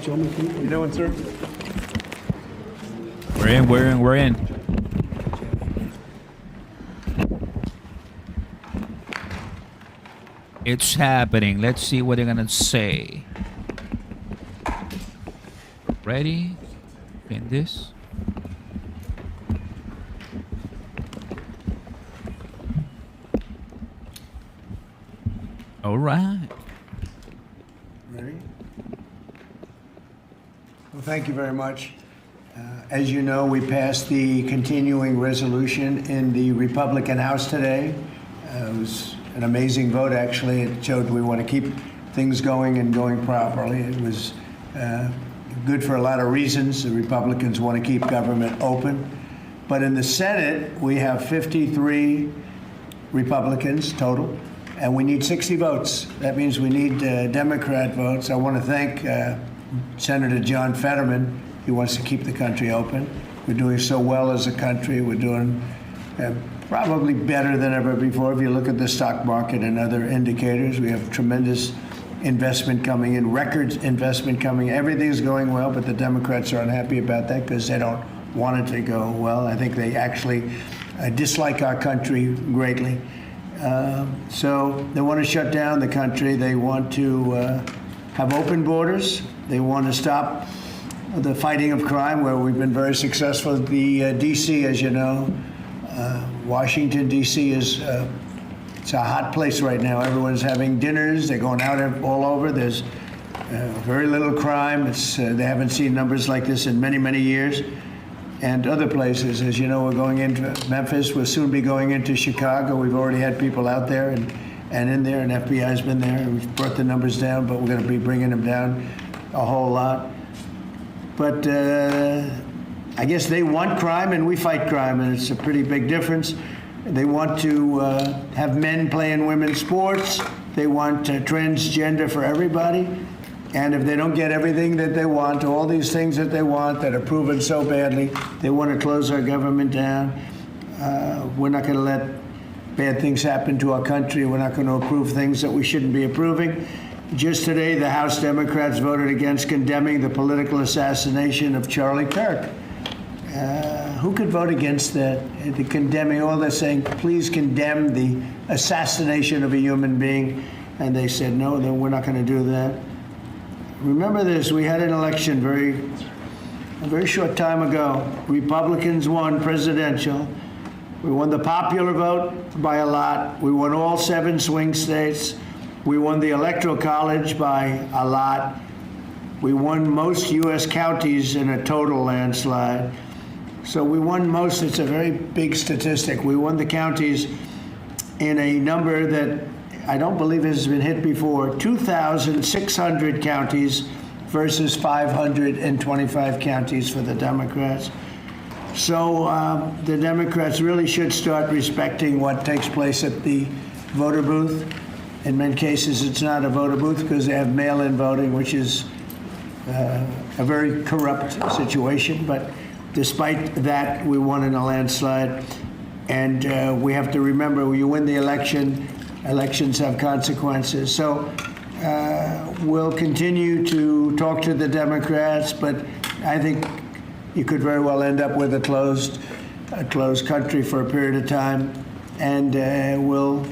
Gentlemen, can You doing, sir? We're in. It's happening. Let's see what they're gonna say. Ready? Pin this. All right. Ready? Well, thank you very much. As you know, we passed the continuing resolution in the Republican House today. It was an amazing vote, actually. It showed we want to keep things going and going properly. It was good for a lot of reasons. The Republicans want to keep government open. But in the Senate, we have 53 Republicans total, and we need 60 votes. That means we need Democrat votes. I want to thank Senator John Fetterman. He wants to keep the country open. We're doing so well as a country. We're doing probably better than ever before. If you look at the stock market and other indicators, we have tremendous investment coming in, record investment coming. Everything's going well, but the Democrats are unhappy about that because they don't want it to go well. I think they actually dislike our country greatly. So they want to shut down the country. They want to have open borders. They want to stop the fighting of crime, where we've been very successful. The D.C., as you know, Washington, D.C. is it's a hot place right now. Everyone's having dinners. They're going out all over. There's very little crime. They haven't seen numbers like this in many, many years. And other places, as you know, we're going into Memphis. We'll soon be going into Chicago. We've already had people out there and in there, and FBI's been there. We've brought the numbers down, but we're going to be bringing them down a whole lot. But I guess they want crime and we fight crime, and it's a pretty big difference. They want to have men playing women's sports. They want transgender for everybody. And if they don't get everything that they want, all these things that they want that are proven so badly, they want to close our government down. We're not going to let bad things happen to our country. We're not going to approve things that we shouldn't be approving. Just today, the House Democrats voted against condemning the political assassination of Charlie Kirk. Who could vote against that? The condemning, all they're saying, please condemn the assassination of a human being. And they said, no, then we're not going to do that. Remember this, we had an election a very short time ago. Republicans won presidential. We won the popular vote by a lot. We won all 7 swing states. We won the Electoral College by a lot. We won most U.S. counties in a total landslide. So we won most. It's a very big statistic. We won the counties in a number that I don't believe has been hit before. 2,600 counties versus 525 counties for the Democrats. So the Democrats really should start respecting what takes place at the voter booth. In many cases, it's not a voter booth because they have mail-in voting, which is a very corrupt situation. But despite that, we won in a landslide. And we have to remember, when you win the election, elections have consequences. So we'll continue to talk to the Democrats, but I think you could very well end up with a closed country for a period of time. And we'll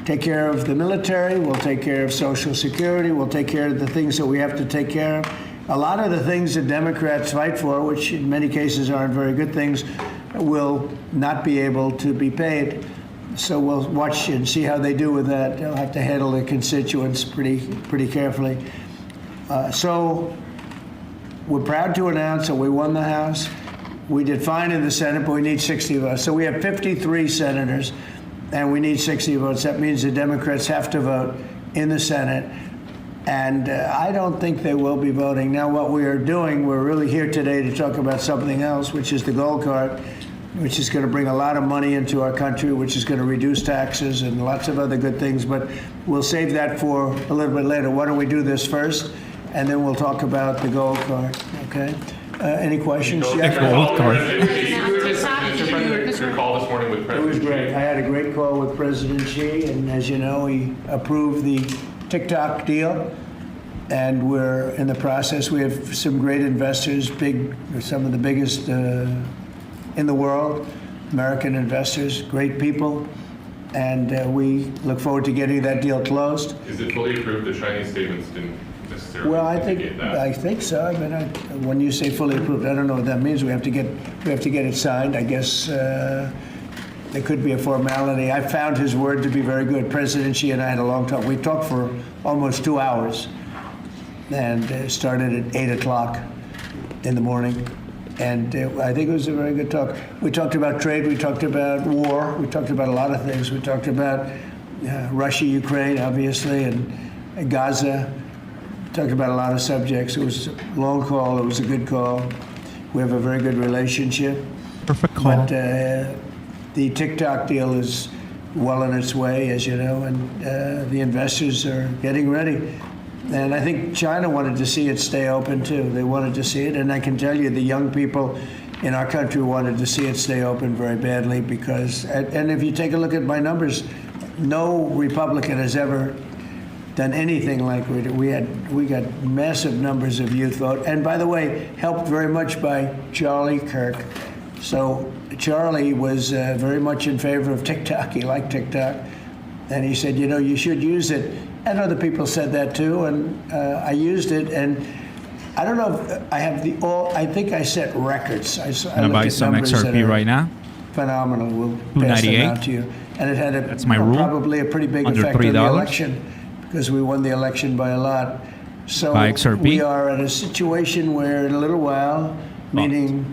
take care of the military, we'll take care of Social Security, we'll take care of the things that we have to take care of. A lot of the things that Democrats fight for, which in many cases aren't very good things, will not be able to be paid. So we'll watch and see how they do with that. They'll have to handle their constituents pretty carefully. So we're proud to announce that we won the House. We did fine in the Senate, but we need 60 votes. So we have 53 senators, and we need 60 votes. That means the Democrats have to vote in the Senate. And I don't think they will be voting. Now, what we are doing, we're really here today to talk about something else, which is the gold card, which is going to bring a lot of money into our country, which is going to reduce taxes and lots of other good things. But we'll save that for a little bit later. Why don't we do this first, and then we'll talk about the gold card, okay? Any questions? Gold card. Your call this morning with President It was great. I had a great call with President Xi, and as you know, he approved the TikTok deal. and we're in the process. We have some great investors, some of the biggest in the world, American investors, great people, and we look forward to getting that deal closed. Is it fully approved? The Chinese statements didn't necessarily Well, indicate that. I think so. I mean, when you say fully approved, I don't know what that means. We have to get it signed. I guess there could be a formality. I found his word to be very good. President Xi and I had a long talk. We talked for almost 2 hours, and started at 8 o'clock in the morning. And I think it was a very good talk. We talked about trade. We talked about war. We talked about a lot of things. We talked about Russia, Ukraine, obviously, and Gaza. Talked about a lot of subjects. It was a long call. It was a good call. We have a very good relationship. Perfect call. But the TikTok deal is well on its way, as you know, and the investors are getting ready. And I think China wanted to see it stay open, too. They wanted to see it. And I can tell you the young people in our country wanted to see it stay open very badly because, and if you take a look at my numbers, no Republican has ever done anything like we did. We got massive numbers of youth vote. And by the way, helped very much by Charlie Kirk. So Charlie was very much in favor of TikTok. He liked TikTok. And he said, you know, you should use it. And other people said that too, and I used it, and I don't know if I have I think I set records. I Gonna buy some XRP right now. Phenomenal. We'll pass them out to you. And it had That's my rule. Probably a pretty big Under effect on the $3. election because we won the election by a lot. So Buy XRP. we are at a situation where in a little while, meaning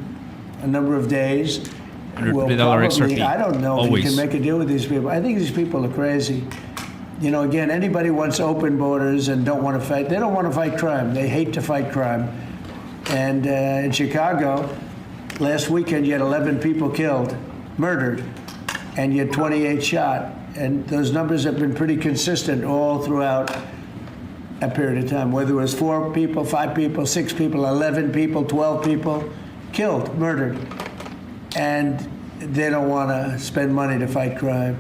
a number of days, Under we'll $3 probably, XRP. I don't know Always. if you can make a deal with these people. I think these people are crazy. You know, again, anybody wants open borders and don't want to fight. They don't want to fight crime. They hate to fight crime. And in Chicago, last weekend, you had 11 people killed, murdered, and you had 28 shot. And those numbers have been pretty consistent all throughout a period of time, whether it was 4 people, 5 people, 6 people, 11 people, 12 people killed, murdered. And they don't want to spend money to fight crime.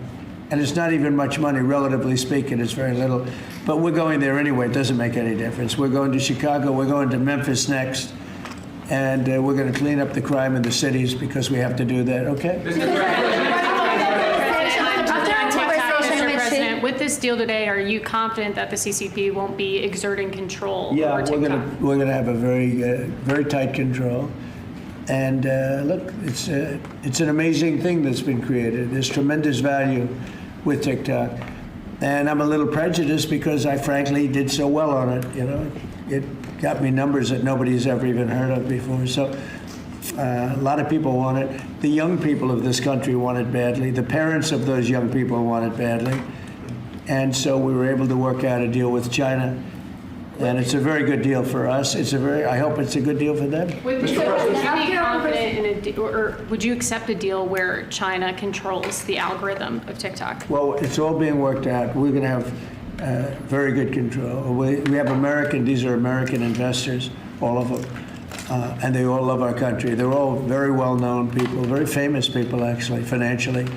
And it's not even much money, relatively speaking. It's very little. But we're going there anyway. It doesn't make any difference. We're going to Chicago. We're going to Memphis next. And we're going to clean up the crime in the cities because we have to do that. Okay? Mr. President, with this deal today, are you confident that the CCP won't be exerting control Yeah, over TikTok? we're going to have a very tight control. And look, it's an amazing thing that's been created. There's tremendous value with TikTok. And I'm a little prejudiced because I frankly did so well on it. You know, it got me numbers that nobody's ever even heard of before. So a lot of people want it. The young people of this country want it badly. The parents of those young people want it badly. And so we were able to work out a deal with China. And it's a very good deal for us. I hope it's a good deal for them. Would you be confident in a or would you accept a deal where China controls the algorithm of TikTok? Well, it's all being worked out. We're going to have very good control. We have these are American investors, all of them, and they all love our country. They're all very well-known people, very famous people, actually, financially,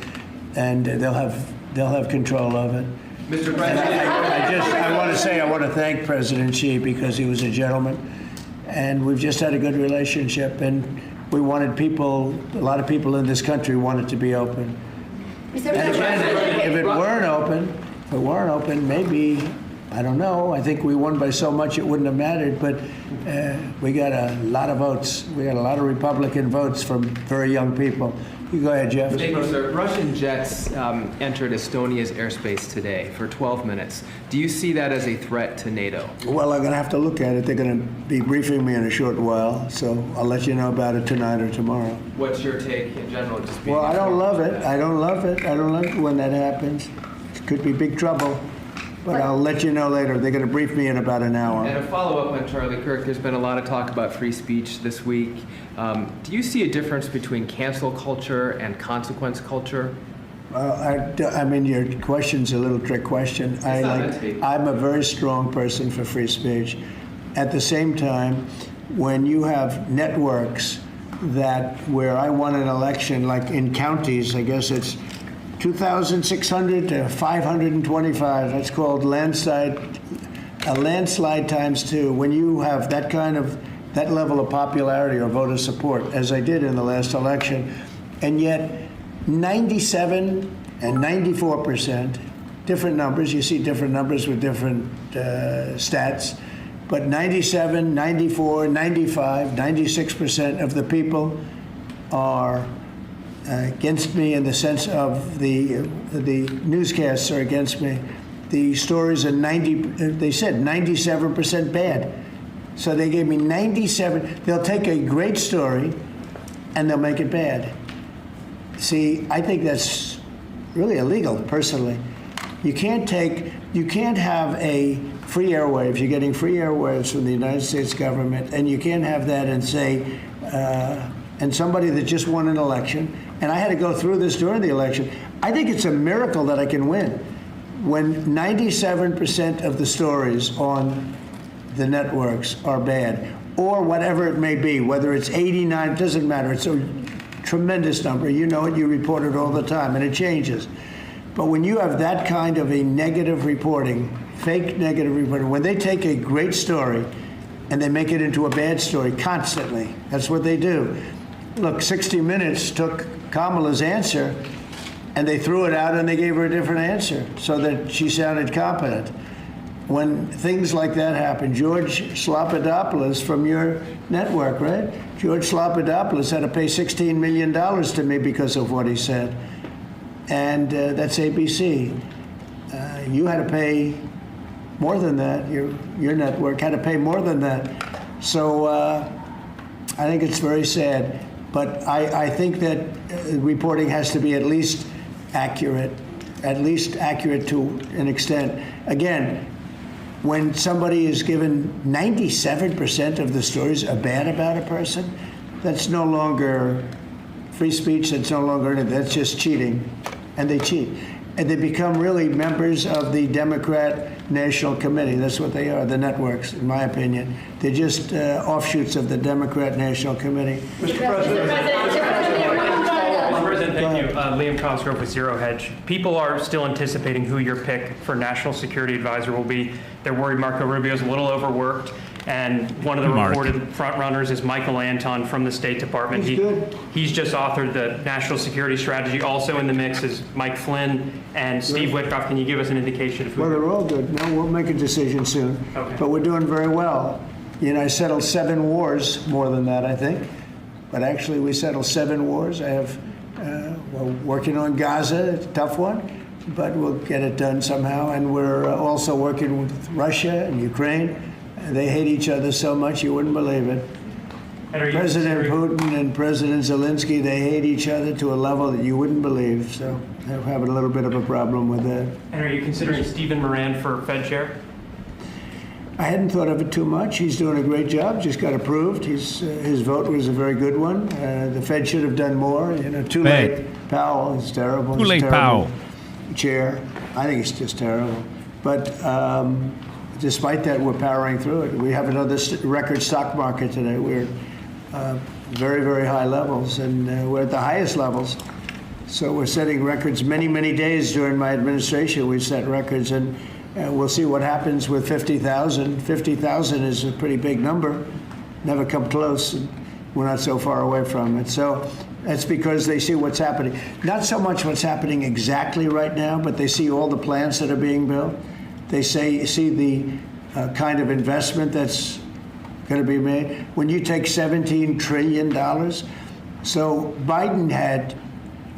and they'll have control of it. Mr. And President, I want to thank President Xi because he was a gentleman, and we've just had a good relationship, and we wanted a lot of people in this country wanted to be open. And again, if it weren't open, maybe, I don't know, I think we won by so much it wouldn't have mattered, but we got a lot of votes. We got a lot of Republican votes from very young people. You go ahead, Jeff. thank you, sir. Russian jets entered Estonia's airspace today for 12 minutes. Do you see that as a threat to NATO? Well, I'm going to have to look at it. They're going to be briefing me in a short while, so I'll let you know about it tonight or tomorrow. What's your take in general? Just being Well, I don't love it. I don't love it when that happens. It could be big trouble, but I'll let you know later. They're going to brief me in about an hour. And a follow-up on Charlie Kirk, there's been a lot of talk about free speech this week. Do you see a difference between cancel culture and consequence culture? I mean, your question's a little trick question. I'm a very strong person for free speech. At the same time, when you have networks where I won an election, like in counties, I guess it's 2,600 to 525. That's called landslide a landslide times 2 when you have that level of popularity or voter support, as I did in the last election, and yet 97 and 94%, different numbers. You see different numbers with different stats, but 97, 94, 95, 96% of the people are against me in the sense of the newscasts are against me. The stories are they said 97% bad. So they gave me 97. They'll take a great story and they'll make it bad. See, I think that's really illegal, personally. You can't have a free airwaves. You're getting free airwaves from the United States government, and you can't have that and say, and somebody that just won an election, and I had to go through this during the election. I think it's a miracle that I can win when 97% of the stories on the networks are bad, or whatever it may be, whether it's 89, it doesn't matter. It's a tremendous number. You know it, you report it all the time, and it changes. But when you have that kind of a negative reporting, fake negative reporting, when they take a great story and they make it into a bad story constantly, that's what they do. Look, 60 Minutes took Kamala's answer and they threw it out and they gave her a different answer so that she sounded competent. When things like that happen, George Slopadopoulos from your network, right? George Slopadopoulos had to pay $16 million to me because of what he said. And that's ABC. You had to pay more than that. Your network had to pay more than that. So I think it's very sad. But I think that reporting has to be at least accurate to an extent. Again, when somebody is given 97% of the stories are bad about a person, that's no longer free speech, that's no longer anything, that's just cheating. And they cheat. And they become really members of the Democrat National Committee. That's what they are, the networks, in my opinion. They're just offshoots of the Democrat National Committee. Mr. President, thank you. Liam Cosgrove with Zero Hedge. People are still anticipating who your pick for National Security Advisor will be. They're worried Marco Rubio is a little overworked. And one of the reported front runners is Michael Anton from the State Department. He's just authored the National Security Strategy. Also in the mix is Mike Flynn and Steve Witkoff. Can you give us an indication of who? Well, they're all good. No, we'll make a decision soon. Okay. But we're doing very well. You know, I settled 7 wars, more than that, I think. But actually, we settled 7 wars. I have, we're working on Gaza, it's a tough one, but we'll get it done somehow. And we're also working with Russia and Ukraine. They hate each other so much you wouldn't believe it. President Putin and President Zelensky, they hate each other to a level that you wouldn't believe. So they're having a little bit of a problem with that. And are you considering Stephen Moran for Fed chair? I hadn't thought of it too much. He's doing a great job. Just got approved. His vote was a very good one. The Fed should have done more. You know, too late. Powell is terrible. Too late, Powell. Chair, I think it's just terrible. But despite that, we're powering through it. We have another record stock market today. We're very, very high levels, and we're at the highest levels. So we're setting records many, many days during my administration. We've set records, and we'll see what happens with 50,000. 50,000 is a pretty big number. Never come close. And we're not so far away from it. So that's because they see what's happening. Not so much what's happening exactly right now, but they see all the plants that are being built. They see the kind of investment that's going to be made. When you take $17 trillion, so Biden had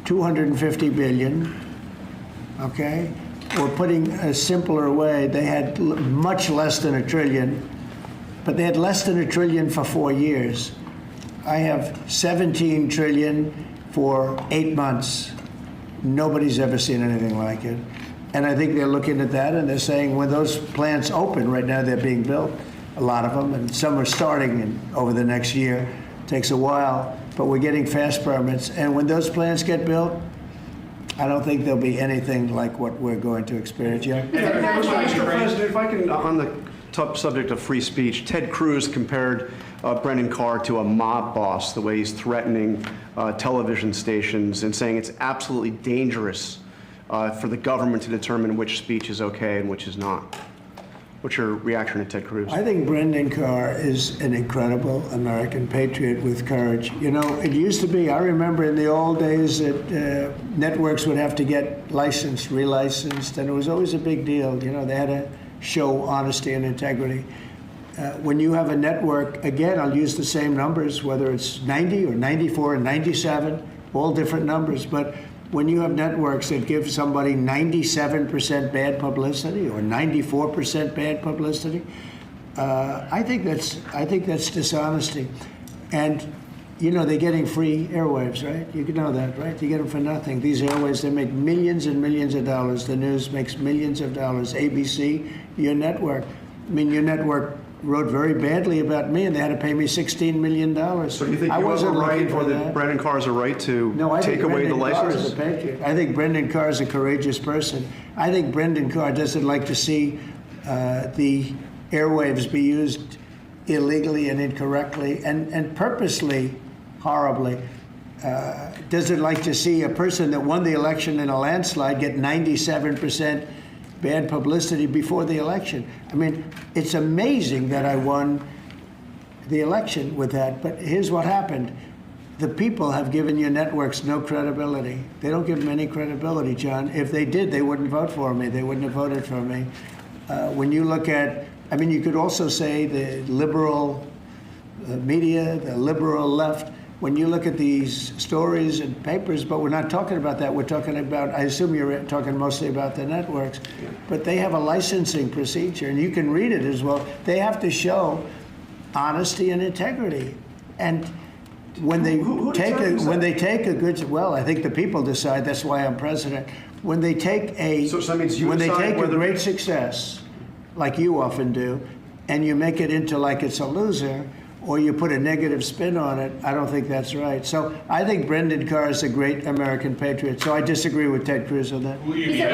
$250 billion, okay? Or putting a simpler way, they had much less than $1 trillion, but they had less than $1 trillion for 4 years. I have $17 trillion for 8 months. Nobody's ever seen anything like it. And I think they're looking at that and they're saying when those plants open, right now they're being built, a lot of them, and some are starting over the next year. It takes a while, but we're getting fast permits. And when those plants get built, I don't think there'll be anything like what we're going to experience yet. Mr. President, if I can, on the top subject of free speech, Ted Cruz compared Brendan Carr to a mob boss, the way he's threatening television stations and saying it's absolutely dangerous for the government to determine which speech is okay and which is not. What's your reaction to Ted Cruz? I think Brendan Carr is an incredible American patriot with courage. You know, it used to be, I remember in the old days that networks would have to get licensed, relicensed, and it was always a big deal. You know, they had to show honesty and integrity. When you have a network, again, I'll use the same numbers, whether it's 90 or 94 or 97, all different numbers, but when you have networks that give somebody 97% bad publicity or 94% bad publicity, I think that's dishonesty. And you know, they're getting free airwaves, right? You know that, right? You get them for nothing. These airwaves, they make millions and millions of dollars. The news makes millions of dollars. ABC, your network. I mean, your network wrote very badly about me, and they had to pay me $16 million. So you think I you have a wasn't right, looking for or that that. Brendan Carr has a right to No, I take think away the Brendan Carr is licenses? a patriot. I think Brendan Carr is a courageous person. I think Brendan Carr doesn't like to see the airwaves be used illegally and incorrectly and purposely horribly. Doesn't like to see a person that won the election in a landslide get 97% bad publicity before the election. I mean, it's amazing that I won the election with that, but here's what happened. The people have given your networks no credibility. They don't give them any credibility, John. If they did, they wouldn't vote for me. They wouldn't have voted for me. When you look at, I mean, you could also say the liberal media, the liberal left, when you look at these stories and papers, but we're not talking about that. We're talking about, I assume you're talking mostly about the networks, but they have a licensing procedure, and you can read it as well. They have to show honesty and integrity. And when they take a good, well, I think the people decide. That's why I'm president. When they take a So that means you when they decide take a whether- great success, like you often do, and you make it into like it's a loser, or you put a negative spin on it, I don't think that's right. So I think Brendan Carr is a great American patriot. So I disagree with Ted Cruz on that. Will you be Mr.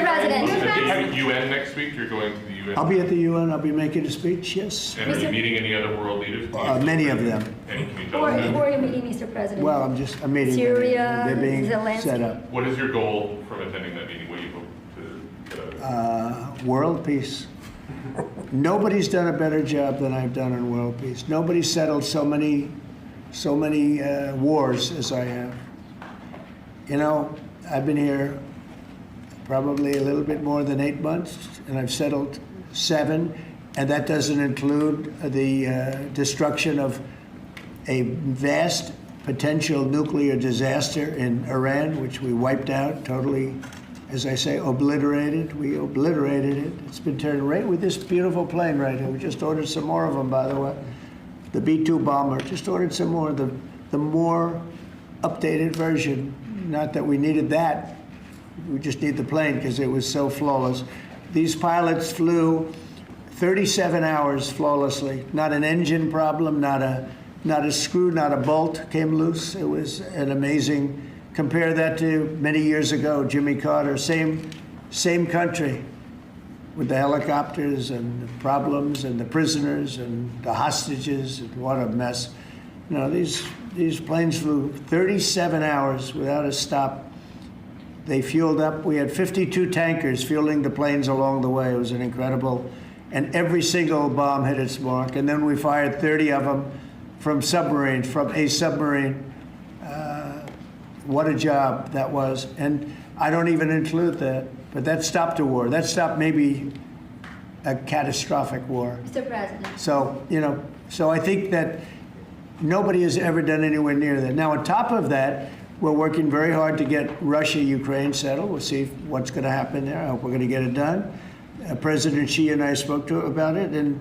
President. at the UN next week? You're going to the UN? I'll be at the UN. I'll be making a speech. Yes, And are you meeting any other world leaders? many of them. And can you Who tell are us you meeting, Mr. President? Well, I'm meeting them. Syria, They're being Zelensky. set up. what is your goal from attending that meeting? What do you hope to get out of it? World peace. Nobody's done a better job than I've done on world peace. Nobody's settled so many wars as I have. You know, I've been here probably a little bit more than 8 months, and I've settled 7, and that doesn't include the destruction of a vast potential nuclear disaster in Iran, which we wiped out totally. As I say, obliterated. We obliterated it. It's been turned right with this beautiful plane right here. We just ordered some more of them, by the way. The B-2 bomber. Just ordered some more. The more updated version. Not that we needed that. We just need the plane because it was so flawless. These pilots flew 37 hours flawlessly. Not an engine problem. Not a screw. Not a bolt came loose. It was an amazing. Compare that to many years ago, Jimmy Carter, same country, with the helicopters and the problems and the prisoners and the hostages, and what a mess. You know, these planes flew 37 hours without a stop. They fueled up. We had 52 tankers fueling the planes along the way. It was an incredible, and every single bomb hit its mark. And then we fired 30 of them from a submarine. What a job that was. And I don't even include that, but that stopped a war. That stopped maybe a catastrophic war. Mr. President. So, you know, so I think that nobody has ever done anywhere near that. Now, on top of that, we're working very hard to get Russia-Ukraine settled. We'll see what's going to happen there. I hope we're going to get it done. President Xi and I spoke to about it, and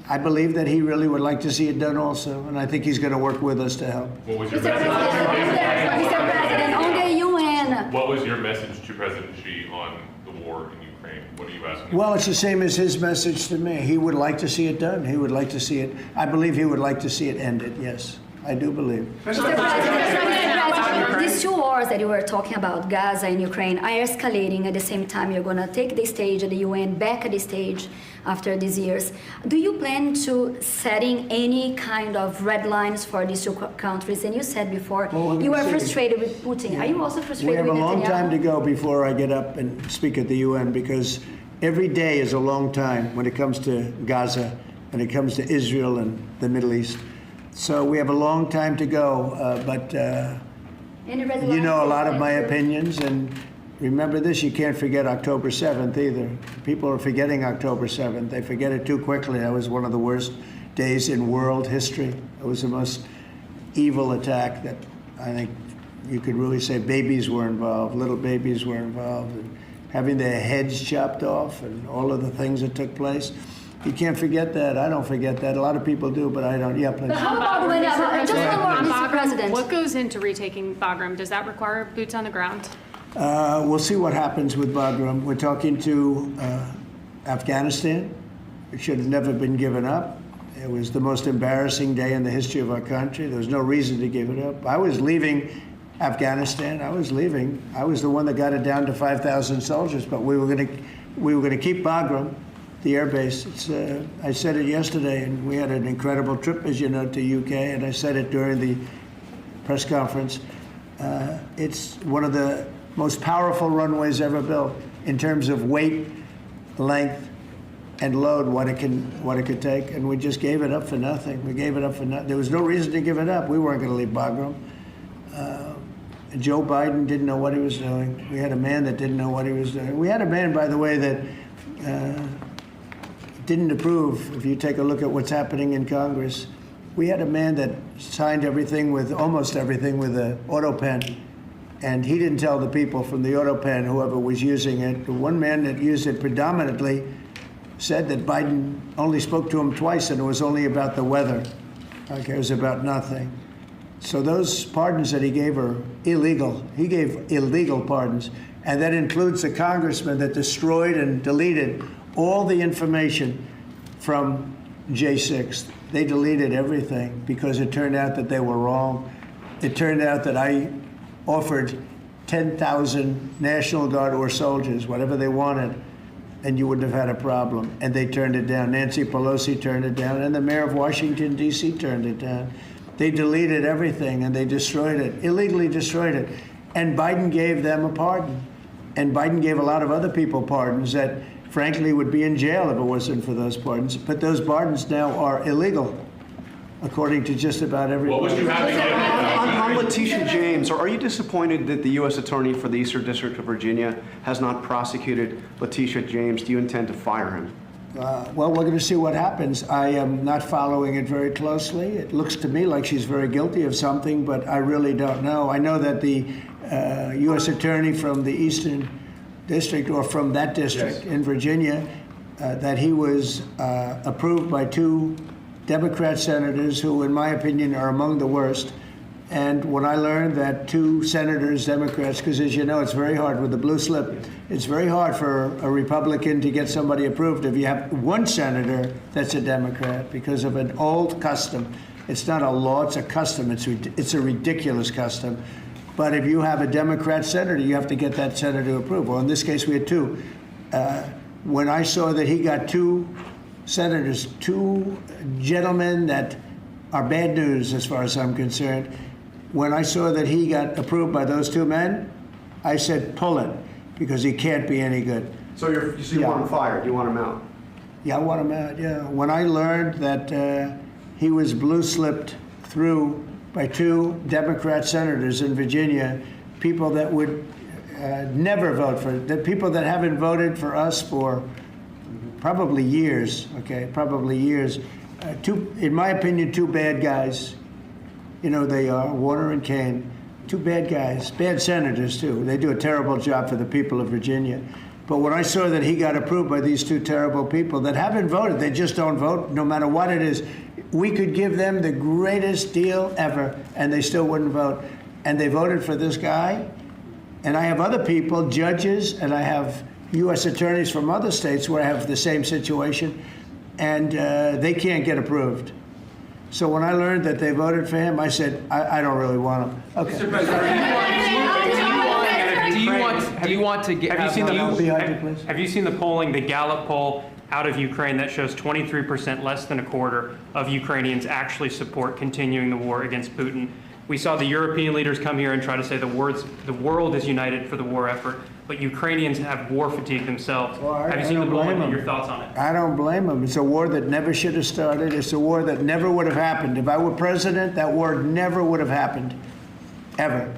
I believe that he really would like to see it done also, and I think he's going to work with us to help. What was your Mr. President, on the UN. What was your message to President Xi on the war in Ukraine? What are you asking him? Well, it's the same as his message to me. He would like to see it done. He would like to see it. I believe he would like to see it ended. Yes, I do believe. Mr. President, these two wars that you were talking about, Gaza and Ukraine, are escalating at the same time. You're going to take the stage at the UN, back at the stage after these years. Do you plan to setting any kind of red lines for these two countries? And you said before, you are frustrated with Putin. Are you also frustrated with We have Netanyahu? a long time to go before I get up and speak at the UN, because Every day is a long time when it comes to Gaza, when it comes to Israel and the Middle East. So we have a long time to go, but Any red you know a lines lot of my that- opinions, and remember this, you can't forget October 7th either. People are forgetting October 7th. They forget it too quickly. That was one of the worst days in world history. It was the most evil attack that I think you could really say babies were involved, little babies were involved, and having their heads chopped off and all of the things that took place. You can't forget that. I don't forget that. A lot of people do, but I don't. Yeah, please. But how about when, just one more, On Mr. Bagram, President. what goes into retaking Bagram? Does that require boots on the ground? We'll see what happens with Bagram. We're talking to Afghanistan. It should have never been given up. It was the most embarrassing day in the history of our country. There was no reason to give it up. I was leaving Afghanistan. I was leaving. I was the one that got it down to 5,000 soldiers, but we were going to keep Bagram, the air base. I said it yesterday, and we had an incredible trip, as you know, to UK, and I said it during the press conference. It's one of the most powerful runways ever built in terms of weight, length, and load, what it could take, and we just gave it up for nothing. We gave it up for nothing. There was no reason to give it up. We weren't going to leave Bagram. Joe Biden didn't know what he was doing. We had a man that didn't know what he was doing. We had a man, by the way, that didn't approve. If you take a look at what's happening in Congress, we had a man that signed almost everything with an auto pen. And he didn't tell the people from the auto pen, whoever was using it. The one man that used it predominantly said that Biden only spoke to him twice, and it was only about the weather. Okay, it was about nothing. So those pardons that he gave are illegal. He gave illegal pardons. And that includes the congressman that destroyed and deleted all the information from J6. They deleted everything because it turned out that they were wrong. It turned out that I offered 10,000 National Guard or soldiers, whatever they wanted, and you wouldn't have had a problem. And they turned it down. Nancy Pelosi turned it down, and the mayor of Washington, D.C. turned it down. They deleted everything, and they destroyed it, illegally destroyed it. And Biden gave them a pardon. And Biden gave a lot of other people pardons that, frankly, would be in jail if it wasn't for those pardons. But those pardons now are illegal, according to just about everybody. What would you have to give? On Letitia James, are you disappointed that the U.S. Attorney for the Eastern District of Virginia has not prosecuted Letitia James? Do you intend to fire him? Well, we're going to see what happens. I am not following it very closely. It looks to me like she's very guilty of something, but I really don't know. I know that the U.S. Attorney from the Eastern District, or from that district in Virginia, that he was approved by 2 Democrat senators who, in my opinion, are among the worst. And when I learned that 2 senators, Democrats, because as you know, it's very hard with the blue slip, it's very hard for a Republican to get somebody approved if you have 1 senator that's a Democrat because of an old custom. It's not a law, it's a custom. It's a ridiculous custom. But if you have a Democrat senator, you have to get that senator approved. Well, in this case, we had 2. When I saw that he got 2 senators, 2 gentlemen that are bad news as far as I'm concerned, when I saw that he got approved by those 2 men, I said, pull it, because he can't be any good. So you want him fired? You want him out? Yeah, I want him out, yeah. When I learned that he was blue-slipped through by 2 Democrat senators in Virginia, people that would never vote for it, the people that haven't voted for us for probably years, okay, probably years. In my opinion, 2 bad guys. You know, they are Warner and Kane. 2 bad guys, bad senators too. They do a terrible job for the people of Virginia. But when I saw that he got approved by these 2 terrible people that haven't voted, they just don't vote, no matter what it is. We could give them the greatest deal ever, and they still wouldn't vote. And they voted for this guy. And I have other people, judges, and I have U.S. attorneys from other states where I have the same situation, and they can't get approved. So when I learned that they voted for him, I said, I don't really want him. Okay. Do you want to get? Have you seen the polling, the Gallup poll out of Ukraine that shows 23%, less than a quarter, of Ukrainians actually support continuing the war against Putin? We saw the European leaders come here and try to say the world is united for the war effort. but Ukrainians have war fatigue themselves. Well, Have you I seen the don't bill blame and them. your thoughts on it? I don't blame them. It's a war that never should have started. It's a war that never would have happened. If I were president, that war never would have happened, ever.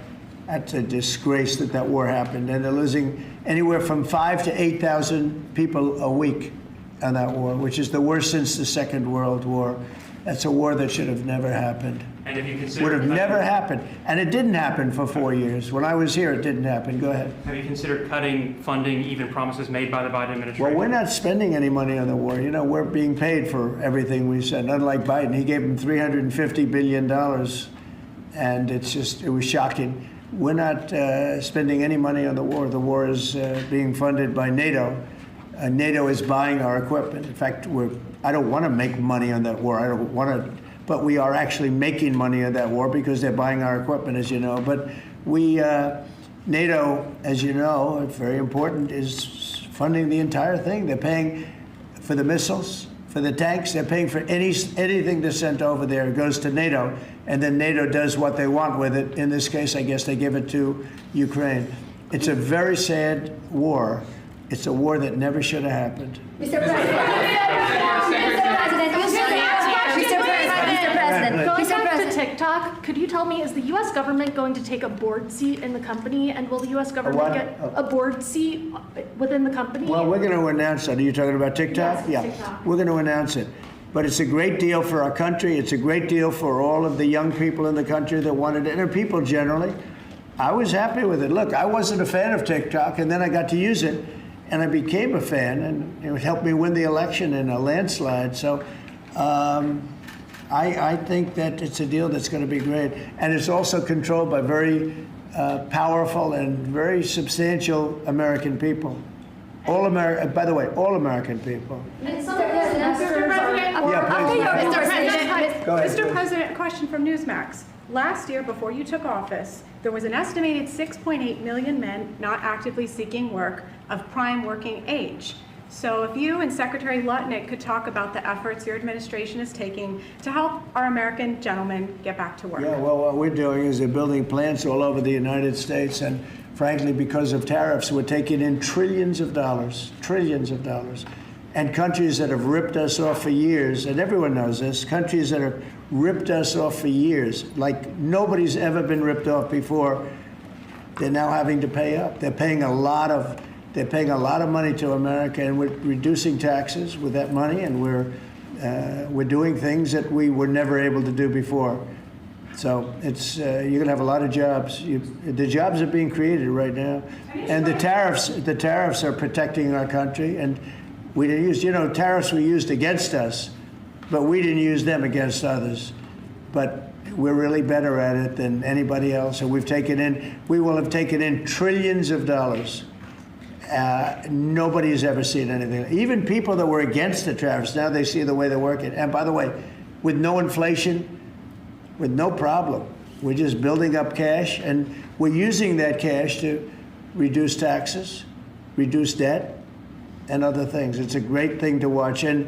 That's a disgrace that that war happened. And they're losing anywhere from 5,000 to 8,000 people a week on that war, which is the worst since the Second World War. That's a war that should have never happened. And if you consider Would have cutting- never happened. And it didn't happen for 4 years. When I was here, it didn't happen. Go ahead. Have you considered cutting funding, even promises made by the Biden administration? Well, we're not spending any money on the war. You know, we're being paid for everything we said. Unlike Biden, he gave them $350 billion, and it was shocking. We're not spending any money on the war. The war is being funded by NATO. NATO is buying our equipment. In fact, I don't want to make money on that war. I don't want to, but we are actually making money on that war because they're buying our equipment, as you know. But NATO, as you know, very important, is funding the entire thing. They're paying for the missiles, for the tanks. They're paying for anything that's sent over there. It goes to NATO, and then NATO does what they want with it. In this case, I guess they give it to Ukraine. It's a very sad war. It's a war that never should have happened. Mr. President, Going back to TikTok, could you tell me, is the U.S. government going to take a board seat in the company, and will the U.S. government what? get a board seat within the company? Well, we're going to announce that. Are you talking about TikTok? Yes, Yeah, TikTok. we're going to announce it. But it's a great deal for our country. It's a great deal for all of the young people in the country that wanted it, and people generally. I was happy with it. Look, I wasn't a fan of TikTok, and then I got to use it, and I became a fan, and it helped me win the election in a landslide. So I think that it's a deal that's going to be great. And it's also controlled by very powerful and very substantial American people. By the way, all American people. Mr. President, Go ahead, Mr. please. President, a question from Newsmax. Last year, before you took office, there was an estimated 6.8 million men not actively seeking work of prime working age. So if you and Secretary Lutnick could talk about the efforts your administration is taking to help our American gentlemen get back to work. Yeah, well, what we're doing is they're building plants all over the United States, and frankly, because of tariffs, we're taking in trillions of dollars, and countries that have ripped us off for years, and everyone knows this, countries that have ripped us off for years, like nobody's ever been ripped off before, they're now having to pay up. They're paying a lot of money to America, and we're reducing taxes with that money, and we're doing things that we were never able to do before. So it's you're going to have a lot of jobs. The jobs are being created right now, and the tariffs are protecting our country. And we didn't use, tariffs were used against us, but we didn't use them against others. But we're really better at it than anybody else, and we will have taken in trillions of dollars. Nobody's ever seen anything. Even people that were against the tariffs, now they see the way they're working. And by the way, with no inflation, with no problem, we're just building up cash, and we're using that cash to reduce taxes, reduce debt, and other things. It's a great thing to watch. And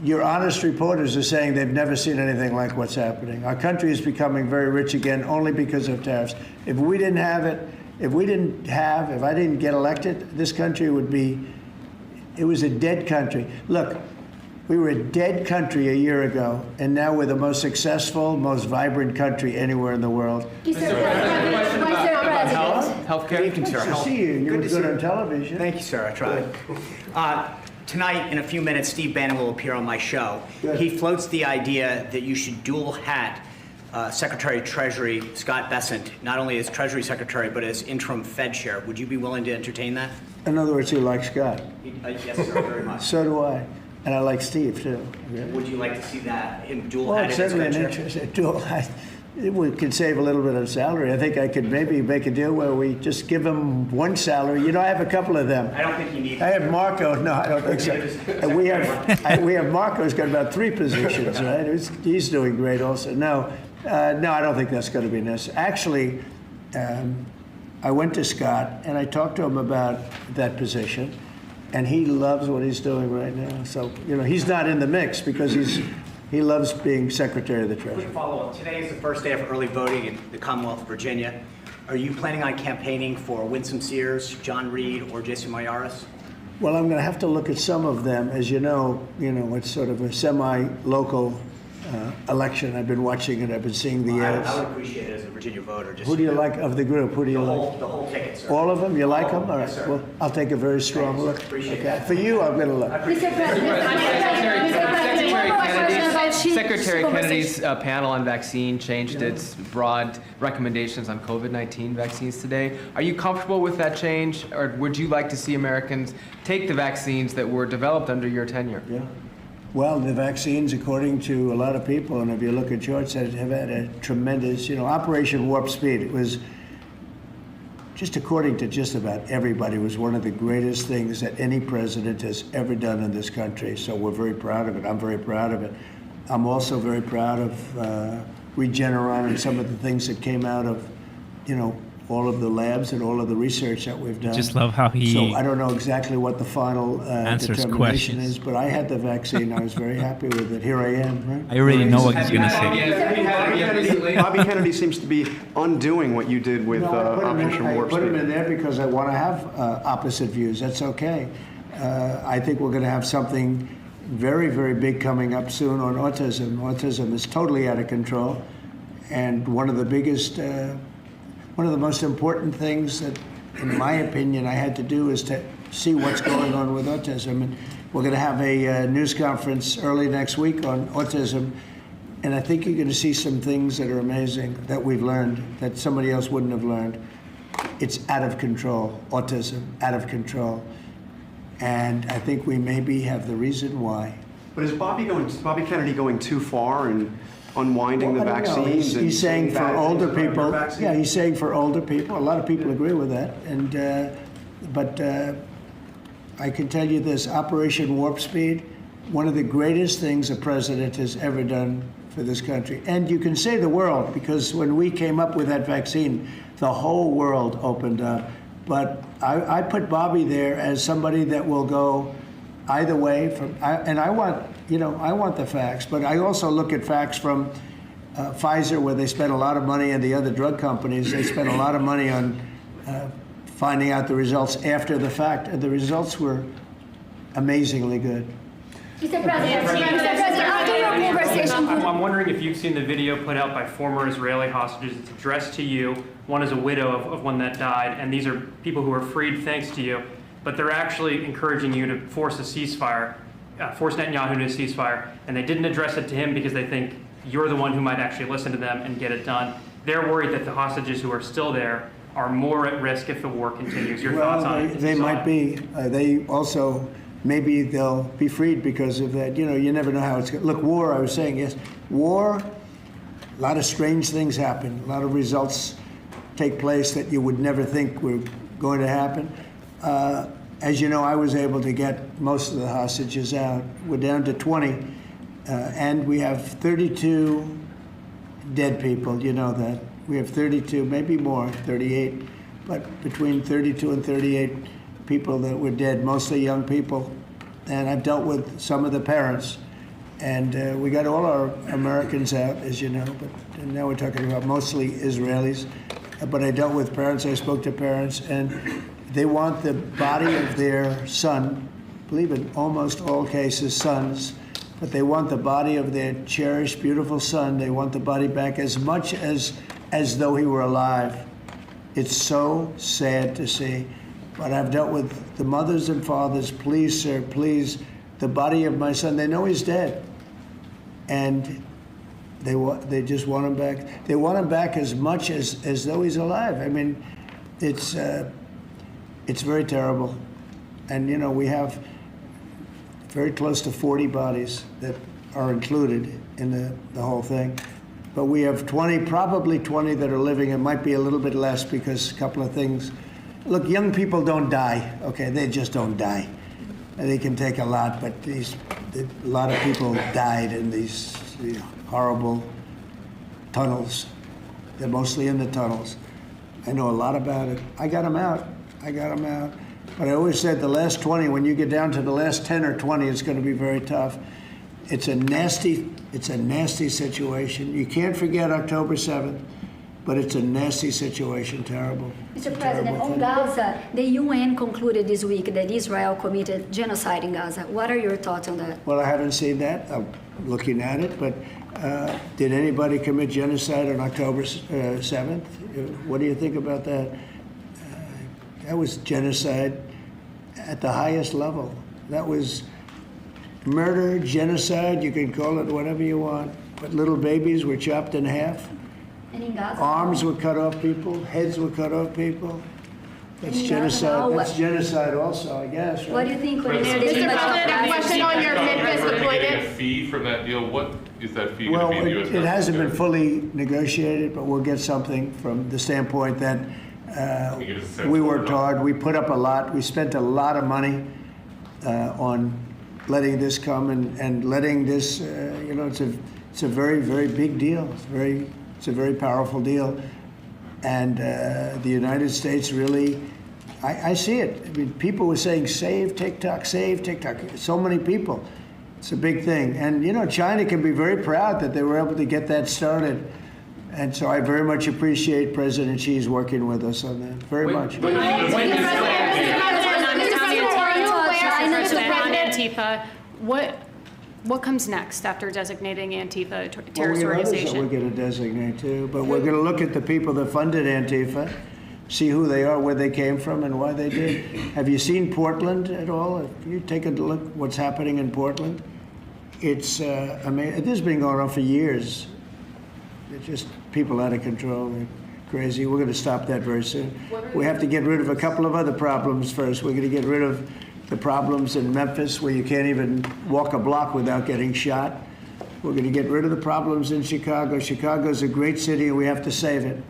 your honest reporters are saying they've never seen anything like what's happening. Our country is becoming very rich again only because of tariffs. If we didn't have it, if I didn't get elected, this country it was a dead country. Look, we were a dead country a year ago, and now we're the most successful, most vibrant country anywhere in the world. Mr. President, Healthcare. Good to see you. You were good on television. Thank you, sir. I tried. Tonight, in a few minutes, Steve Bannon will appear on my show. Good. He floats the idea that you should dual hat Secretary of Treasury Scott Bessent, not only as Treasury Secretary, but as interim Fed chair. Would you be willing to entertain that? In other words, you like Scott. Yes, sir, very much. So do I. And I like Steve, too. Would you like to see that, him dual Well, hatted it's as certainly an co-chair? interest. We could save a little bit of salary. I think I could maybe make a deal where we just give him one salary. I have a couple of them. I don't think you need I have Marco. No, I don't think so. And we have Marco's got about 3 positions, right? He's doing great also. No, I don't think that's going to be necessary. Actually, I went to Scott and I talked to him about that position, and he loves what he's doing right now. So, he's not in the mix because he loves being Secretary of the Treasury. Quick follow-up. Today is the first day of early voting in the Commonwealth of Virginia. Are you planning on campaigning for Winsome Sears, John Reed, or Jason Mayaris? Well, I'm going to have to look at some of them. As you know, it's sort of a semi-local election. I've been watching it. I've been seeing the ads. I would appreciate it as a Virginia voter. Just Who do you like of the group? Who do you like? The whole ticket, sir. All of them? You like them? All right. Yes, sir. Well, I'll take a very strong look. Appreciate Okay. that. For you, I'm going to look. Secretary Kennedy's panel on vaccine changed its broad recommendations on COVID-19 vaccines today. Are you comfortable with that change, or would you like to see Americans take the vaccines that were developed under your tenure? Yeah. Well, the vaccines, according to a lot of people, and if you look at charts, have had a tremendous, Operation Warp Speed. It was, just according to just about everybody, was one of the greatest things that any president has ever done in this country. So we're very proud of it. I'm very proud of it. I'm also very proud of Regeneron and some of the things that came out of, all of the labs and all of the research that we've done. Just love how he So I don't know exactly what the final answers determination questions. is, but I had the vaccine. I was very happy with it. Here I am, right? I already know what he's going to say. Bobby Kennedy seems to be undoing what you did with Operation Warp I put him Speed. in there because I want to have opposite views. That's okay. I think we're going to have something very, very big coming up soon on autism. Autism is totally out of control. And one of the most important things that, in my opinion, I had to do is to see what's going on with autism. And we're going to have a news conference early next week on autism. And I think you're going to see some things that are amazing that we've learned that somebody else wouldn't have learned. It's out of control, autism, out of control. And I think we maybe have the reason why. But is Bobby Kennedy going too far in unwinding the Well, I don't know. vaccines? and He's saying saying for bad older things about people. your vaccine? Yeah, he's saying for older people. A lot of people agree with that. And but I can tell you this: Operation Warp Speed, one of the greatest things a president has ever done for this country. And you can say the world, because when we came up with that vaccine, the whole world opened up. But I put Bobby there as somebody that will go either way. I want the facts, but I also look at facts from Pfizer, where they spent a lot of money, and the other drug companies, they spent a lot of money on finding out the results after the fact, and the results were amazingly good. Mr. President, after your conversation, I'm wondering if you've seen the video put out by former Israeli hostages. It's addressed to you. One is a widow of one that died, and these are people who were freed thanks to you. But they're actually encouraging you to force a ceasefire, force Netanyahu to a ceasefire, and they didn't address it to him because they think you're the one who might actually listen to them and get it done. They're worried that the hostages who are still there are more at risk if the war continues. Your thoughts on it? They might be. They also, maybe they'll be freed because of that. You never know how it's going to look. War, I was saying, yes. War, a lot of strange things happen. A lot of results take place that you would never think were going to happen. As you know, I was able to get most of the hostages out. We're down to 20, and we have 32 dead people. You know that. We have 32, maybe more, 38, but between 32 and 38 people that were dead, mostly young people. And I've dealt with some of the parents. And we got all our Americans out, as you know, but now we're talking about mostly Israelis. But I dealt with parents, I spoke to parents, and they want the body of their son, I believe in almost all cases sons, but they want the body of their cherished, beautiful son. They want the body back as much as though he were alive. It's so sad to see. But I've dealt with the mothers and fathers. Please, sir, please, the body of my son. They know he's dead, and they just want him back. They want him back as much as though he's alive. I mean, it's very terrible, and we have very close to 40 bodies that are included in the whole thing. But we have 20, probably 20 that are living. It might be a little bit less because a couple of things. Look, young people don't die, okay? They just don't die. And they can take a lot, but a lot of people died in these horrible tunnels. They're mostly in the tunnels. I know a lot about it. I got them out. But I always said the last 20, when you get down to the last 10 or 20, it's going to be very tough. It's a nasty situation. You can't forget October 7th. but it's a nasty situation, terrible. Mr. President, Terrible on thing. Gaza, the UN concluded this week that Israel committed genocide in Gaza. What are your thoughts on that? Well, I haven't seen that. I'm looking at it, but did anybody commit genocide on October 7th? What do you think about that? That was genocide at the highest level. That was murder, genocide, you can call it whatever you want, but little babies were chopped in half. And in Gaza? Arms were cut off people, heads were cut off people. That's In Gaza, genocide. no. That's genocide also, I guess, right? What do you think, Coordinator? Mr. There's too much President, a uprising. question on your Memphis Are you getting a deployment. fee from that deal? What is that fee Well, going to be in the U.S. it hasn't been government? fully negotiated, but we'll get something from the standpoint that Can you give us a sense we of worked what? hard. We put up a lot. We spent a lot of money on letting this come and letting this, it's a very, very big deal. It's a very powerful deal. And the United States really, I see it. I mean, people were saying, save TikTok, save TikTok. So many people. It's a big thing. And, China can be very proud that they were able to get that started. And so I very much appreciate President Xi's working with us on that, very much. Antifa, what comes next after designating Antifa a terrorist Well, we have others that we're organization? going to designate too, but we're going to look at the people that funded Antifa, see who they are, where they came from, and why they did. Have you seen Portland at all? If you take a look what's happening in Portland, it's amazing. This has been going on for years. It's just people out of control. They're crazy. We're going to stop that very soon. We have to get rid of a couple of other problems first. We're going to get rid of the problems in Memphis where you can't even walk a block without getting shot. We're going to get rid of the problems in Chicago. Chicago's a great city and we have to save it.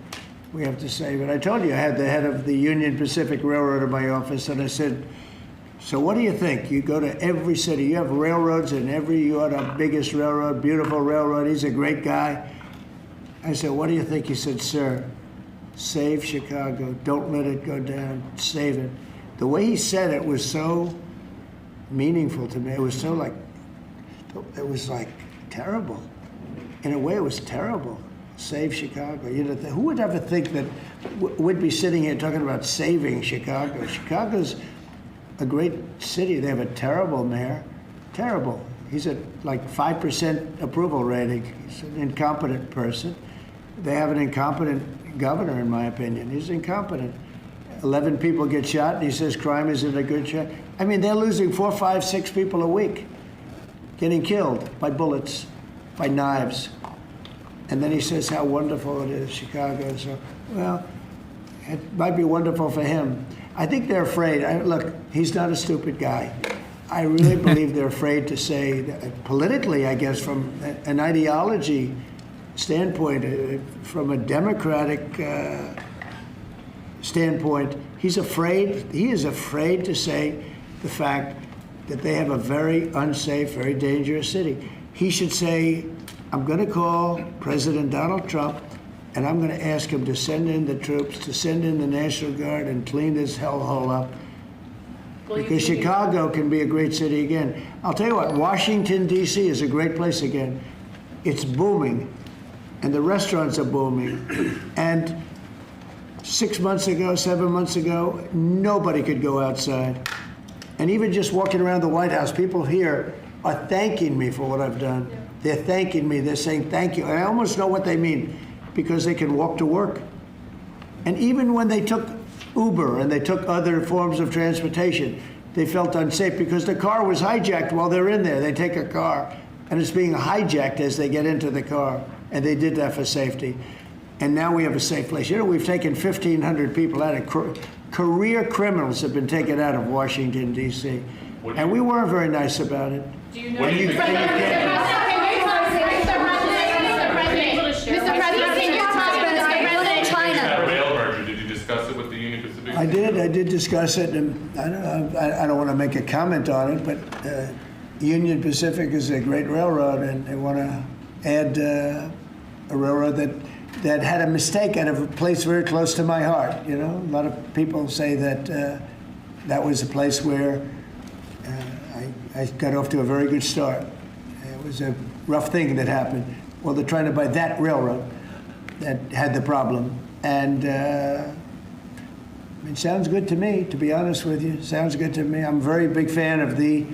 We have to save it. I told you I had the head of the Union Pacific Railroad in my office and I said, so what do you think? You go to every city. You have railroads in you are the biggest railroad, beautiful railroad. He's a great guy. I said, what do you think? He said, sir, save Chicago. Don't let it go down. Save it. The way he said it was so meaningful to me. It was like terrible. In a way, it was terrible. Save Chicago. Who would ever think that we'd be sitting here talking about saving Chicago? Chicago's a great city. They have a terrible mayor. Terrible. He's at like 5% approval rating. He's an incompetent person. They have an incompetent governor, in my opinion. He's incompetent. 11 people get shot, and he says crime isn't a good shot. I mean, they're losing 4, 5, 6 people a week, getting killed by bullets, by knives. And then he says how wonderful it is, Chicago. So, well, it might be wonderful for him. I think they're afraid. Look, he's not a stupid guy. I really believe they're afraid to say, politically, I guess, from an ideology standpoint, from a democratic standpoint, he is afraid to say the fact that they have a very unsafe, very dangerous city. He should say, I'm going to call President Donald Trump and I'm going to ask him to send in the troops, to send in the National Guard and clean this hellhole up. Because Chicago can be a great city again. I'll tell you what, Washington, D.C. is a great place again. It's booming, and the restaurants are booming. And 6 months ago, 7 months ago, nobody could go outside. And even just walking around the White House, people here are thanking me for what I've done. They're thanking me. They're saying thank you. And I almost know what they mean, because they can walk to work. And even when they took Uber and they took other forms of transportation, they felt unsafe because the car was hijacked while they're in there. They take a car, and it's being hijacked as they get into the car. And they did that for safety. And now we have a safe place. You know, we've taken 1,500 people out of career criminals have been taken out of Washington, D.C. And we weren't very nice about it. Do you know? What do you think? Mr. President, can you talk about That China. rail merger, did you discuss it with the Union Pacific? I did discuss it, and I don't want to make a comment on it, but Union Pacific is a great railroad, and they want to add a railroad that had a mistake at a place very close to my heart. You know, a lot of people say that that was a place where I got off to a very good start. It was a rough thing that happened. Well, they're trying to buy that railroad. that had the problem. And it sounds good to me, to be honest with you. Sounds good to me. I'm a very big fan of the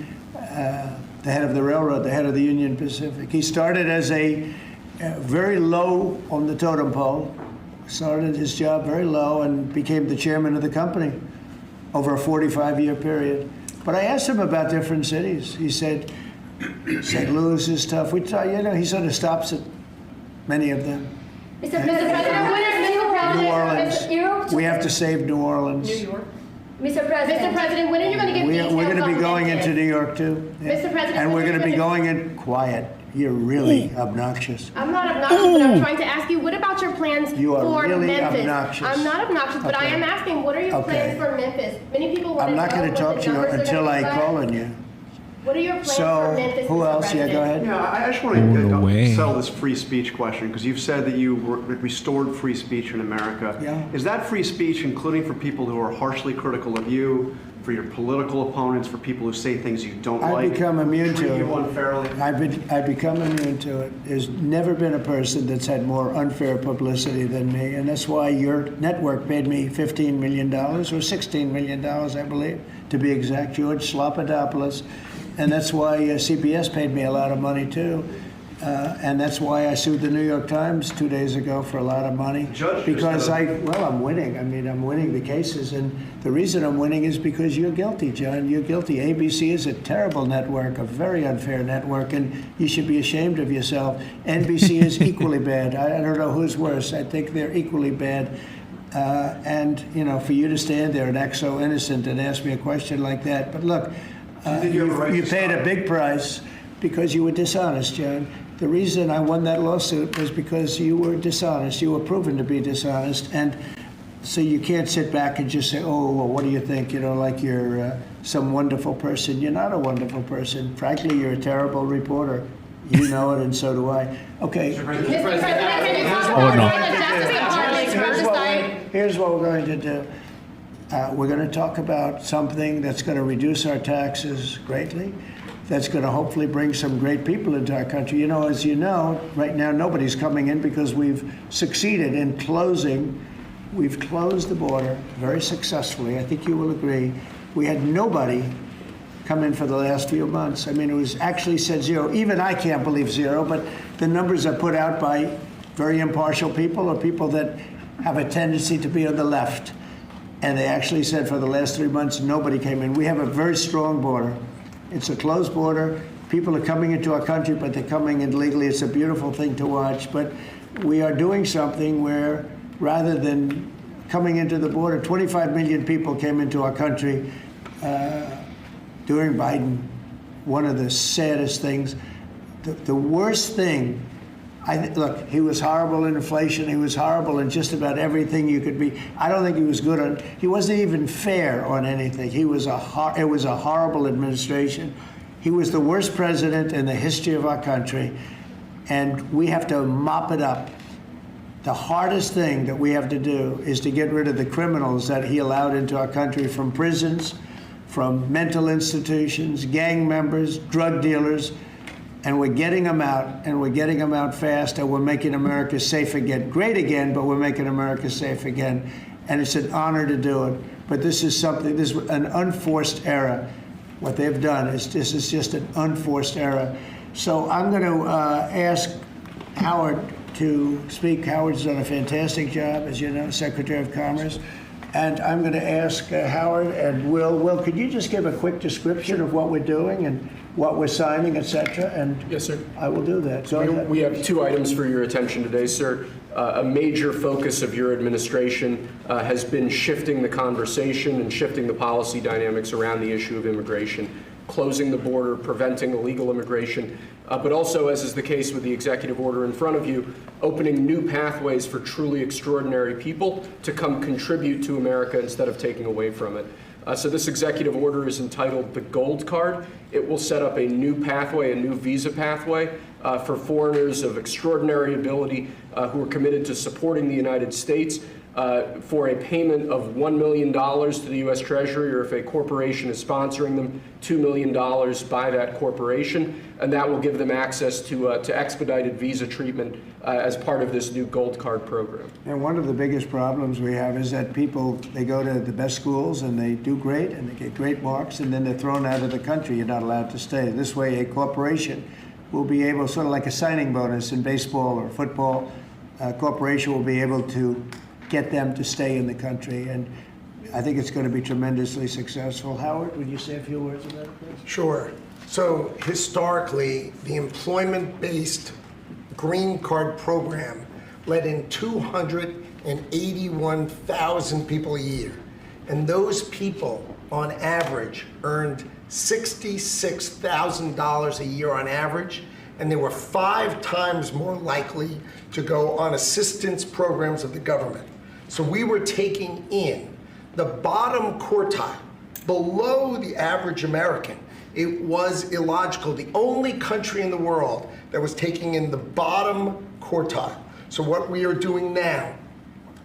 head of the railroad, the head of the Union Pacific. He started as a very low on the totem pole, started his job very low and became the chairman of the company over a 45-year period. But I asked him about different cities. He said, St. Louis is tough. He sort of stops at many of them. Mr. President, New Orleans. We have to save New Orleans. New York. Mr. President, when are you going to give details We're going to be on going Memphis? into New York too. Yeah. Mr. President, And we're when are going to you be gonna- going in quiet. You're really obnoxious. I'm not obnoxious, but I'm trying to ask you, what about your plans You are for really Memphis? obnoxious. I'm not obnoxious, but I Okay. am asking, what are your Okay. plans for Memphis? Many people want I'm to know not going what to talk the to you numbers are until gonna I be like. call on you. What are your plans for So, Memphis, who Mr. else? Yeah, President? go ahead. Yeah, I just want Oh, no way. to settle this free speech question, because you've said that you restored free speech in America. Yeah. Is that free speech including for people who are harshly critical of you, for your political opponents, for people who say things you don't I've like? become immune treat to you it. unfairly? I've become immune to it. There's never been a person that's had more unfair publicity than me, and that's why your network paid me $15 million, or $16 million, I believe, to be exact, George Slopadopoulos. And that's why CBS paid me a lot of money, too. And that's why I sued the New York Times 2 days ago for a lot of money. Judge, Because I'm winning. I mean, I'm winning the cases. And the reason I'm winning is because you're guilty, John. You're guilty. ABC is a terrible network, a very unfair network, and you should be ashamed of yourself. NBC is equally bad. I don't know who's worse. I think they're equally bad. And, for you to stand there and act so innocent and ask me a question like that. But look, think you have a right you to paid stop? a big price because you were dishonest, John. The reason I won that lawsuit was because you were dishonest. You were proven to be dishonest. And so you can't sit back and just say, oh, well, what do you think? Like you're some wonderful person. You're not a wonderful person. Frankly, you're a terrible reporter. You know it, and so do I. Okay. Mr. President, can you talk Oh, about no. the Justice Department's oversight? Here's what we're going to do. We're going to talk about something that's going to reduce our taxes greatly, that's going to hopefully bring some great people into our country. As you know, right now nobody's coming in because we've succeeded in closing. We've closed the border very successfully. I think you will agree. We had nobody come in for the last few months. I mean, it was actually said zero. Even I can't believe zero, but the numbers are put out by very impartial people or people that have a tendency to be on the left. And they actually said for the last 3 months, nobody came in. We have a very strong border. It's a closed border. People are coming into our country, but they're coming in legally. It's a beautiful thing to watch. But we are doing something where rather than coming into the border, 25 million people came into our country during Biden. One of the saddest things, the worst thing, look, he was horrible in inflation. He was horrible in just about everything you could be. I don't think he was good on. He wasn't even fair on anything. It was a horrible administration. He was the worst president in the history of our country, and we have to mop it up. The hardest thing that we have to do is to get rid of the criminals that he allowed into our country from prisons, from mental institutions, gang members, drug dealers. And we're getting them out, and we're getting them out fast, and we're making America safe again. Great again, but we're making America safe again. And it's an honor to do it. But this is an unforced error. What they've done is just an unforced error. So I'm going to ask Howard to speak. Howard's done a fantastic job, as you know, Secretary of Commerce. And I'm going to ask Howard and Will. Will, could you just give a quick description of what we're doing and what we're signing, et cetera? And yes, sir. I will do that. Go ahead. We have 2 items for your attention today, sir. A major focus of your administration has been shifting the conversation and shifting the policy dynamics around the issue of immigration, closing the border, preventing illegal immigration, but also, as is the case with the executive order in front of you, opening new pathways for truly extraordinary people to come contribute to America instead of taking away from it. So this executive order is entitled the Gold Card. It will set up a new pathway, a new visa pathway for foreigners of extraordinary ability who are committed to supporting the United States, for a payment of $1 million to the U.S. Treasury, or if a corporation is sponsoring them, $2 million by that corporation, and that will give them access to expedited visa treatment as part of this new Gold Card program. And one of the biggest problems we have is that people, they go to the best schools and they do great and they get great marks, and then they're thrown out of the country. You're not allowed to stay. This way, a corporation will be able, sort of like a signing bonus in baseball or football, a corporation will be able to get them to stay in the country. And I think it's going to be tremendously successful. Howard, would you say a few words about it, please? Sure. So historically, the employment-based green card program let in 281,000 people a year. And those people, on average, earned $66,000 a year on average, and they were 5 times more likely to go on assistance programs of the government. So we were taking in the bottom quartile, below the average American. It was illogical. The only country in the world that was taking in the bottom quartile. So what we are doing now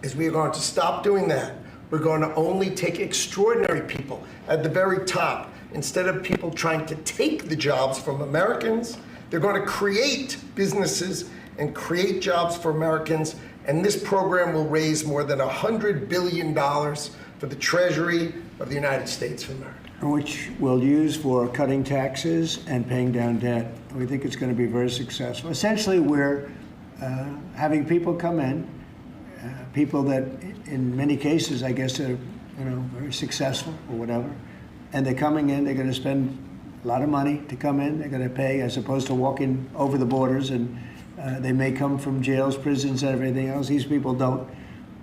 is we are going to stop doing that. We're going to only take extraordinary people at the very top. Instead of people trying to take the jobs from Americans, they're going to create businesses and create jobs for Americans. And this program will raise more than $100 billion for the Treasury of the United States of America. Which we'll use for cutting taxes and paying down debt. We think it's going to be very successful. Essentially, we're having people come in, people that in many cases, I guess, are very successful or whatever, and they're coming in, they're going to spend a lot of money to come in, they're going to pay as opposed to walking over the borders, and they may come from jails, prisons, and everything else. These people don't.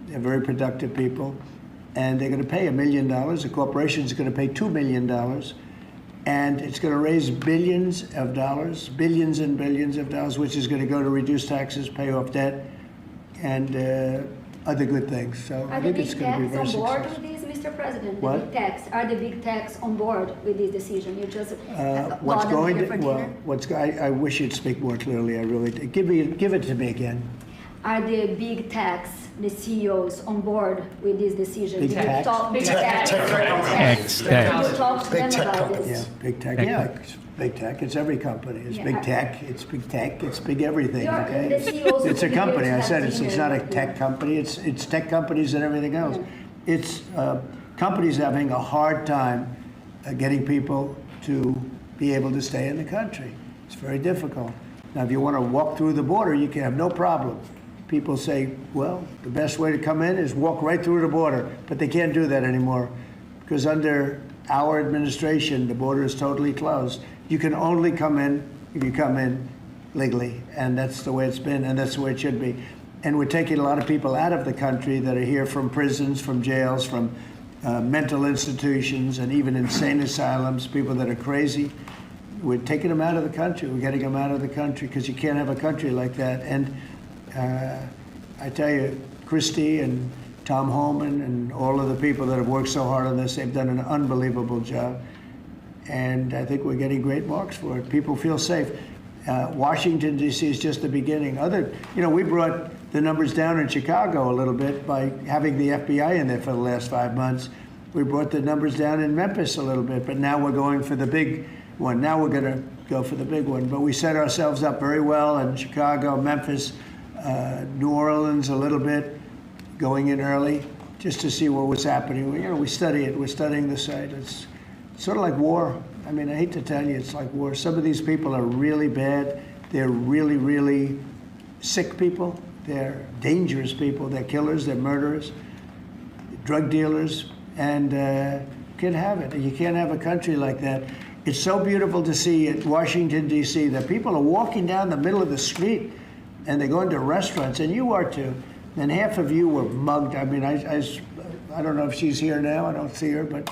They're very productive people. And they're going to pay $1 million. The corporation is going to pay $2 million. And it's going to raise billions of dollars, billions and billions of dollars, which is going to go to reduce taxes, pay off debt, and other good things. So I think it's going to be very successful. Are the big techs on board with this, Mr. President? What? The big techs, are the big techs on board with this decision? You just What's bought them going here to, for well, dinner? I wish you'd speak more clearly. I really do. Give it to me again. Are the big techs, the CEOs, on board with this decision? Big Did you techs? talk- Big Tech techs. Techs. Did you talk to Big them tech about companies. this? Yeah, big tech. Yeah, it's big tech. It's every company. It's big tech. It's big tech. It's big everything. You're- Okay. the CEOs It's a will be here company. to I have said it's not a dinner. tech company. It's tech companies and everything else. It's companies having a hard time getting people to be able to stay in the country. It's very difficult. Now, if you want to walk through the border, you can have no problem. People say, well, the best way to come in is walk right through the border, but they can't do that anymore because under our administration, the border is totally closed. You can only come in if you come in legally, and that's the way it's been, and that's the way it should be. And we're taking a lot of people out of the country that are here from prisons, from jails, from mental institutions, and even insane asylums, people that are crazy. We're taking them out of the country. We're getting them out of the country because you can't have a country like that. And I tell you, Christie and Tom Holman and all of the people that have worked so hard on this, they've done an unbelievable job. And I think we're getting great marks for it. People feel safe. Washington, D.C. is just the beginning. We brought the numbers down in Chicago a little bit by having the FBI in there for the last 5 months. We brought the numbers down in Memphis a little bit, but now we're going for the big one. Now we're going to go for the big one. But we set ourselves up very well in Chicago, Memphis, New Orleans a little bit, going in early just to see what was happening. We study it. We're studying the site. It's sort of like war. I mean, I hate to tell you, it's like war. Some of these people are really bad. They're really, really sick people. They're dangerous people. They're killers. They're murderers, drug dealers, and you can't have it. You can't have a country like that. It's so beautiful to see at Washington, D.C., that people are walking down the middle of the street and they're going to restaurants, and you are too. And half of you were mugged. I mean, I don't know if she's here now. I don't see her, but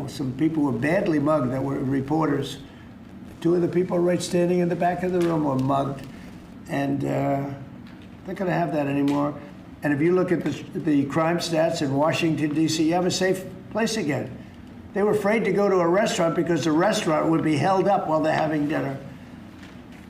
some people were badly mugged that were reporters. 2 of the people right standing in the back of the room were mugged, and they're not going to have that anymore. And if you look at the crime stats in Washington, D.C., you have a safe place again. They were afraid to go to a restaurant because the restaurant would be held up while they're having dinner.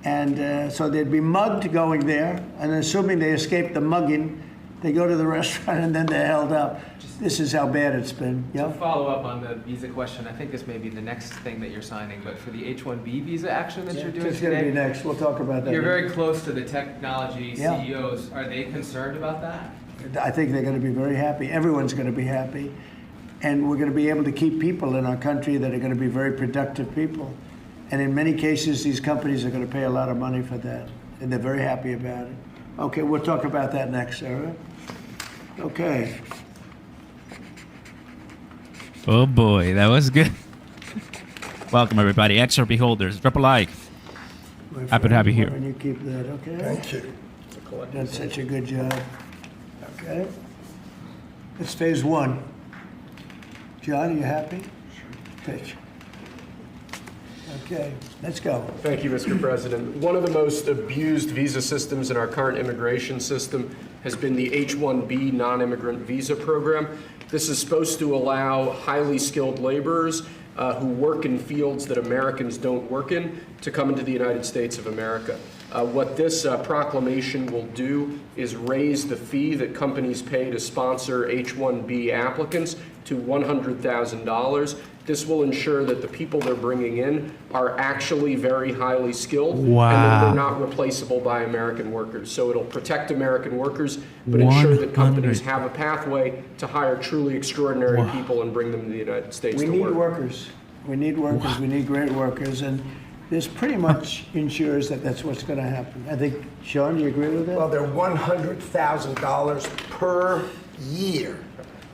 And so they'd be mugged going there, and assuming they escaped the mugging, They go to the restaurant and then they're held up. This is how bad it's been. To Yeah. follow up on the visa question, I think this may be the next thing that you're signing, but for the H-1B visa action that you're doing It's going to be today, next. We'll talk about that. you're very close to the technology Yeah. CEOs. Are they concerned about that? I think they're going to be very happy. Everyone's going to be happy. And we're going to be able to keep people in our country that are going to be very productive people. And in many cases, these companies are going to pay a lot of money for that. And they're very happy about it. Okay, we'll talk about that next, Sarah. Okay. Oh boy, that was good. Welcome everybody. Extra beholders, drop a like. My Happy to have you here. When you keep that, okay? Thank you. Done such a good job. Okay. It's phase one. John, are you happy? Pitch. Okay, let's go. Thank you, Mr. President. One of the most abused visa systems in our current immigration system has been the H-1B non-immigrant visa program. This is supposed to allow highly skilled laborers who work in fields that Americans don't work in to come into the United States of America. What this proclamation will do is raise the fee that companies pay to sponsor H-1B applicants to $100,000. This will ensure that the people they're bringing in are actually very highly skilled and that they're not replaceable by American workers. So it'll protect American workers, but ensure that companies have a pathway to hire truly extraordinary people and bring them to the United States We to need work. workers. We need workers. We need great workers. And this pretty much ensures that that's what's going to happen. I think, Sean, do you agree with that? Well, they're $100,000 per year.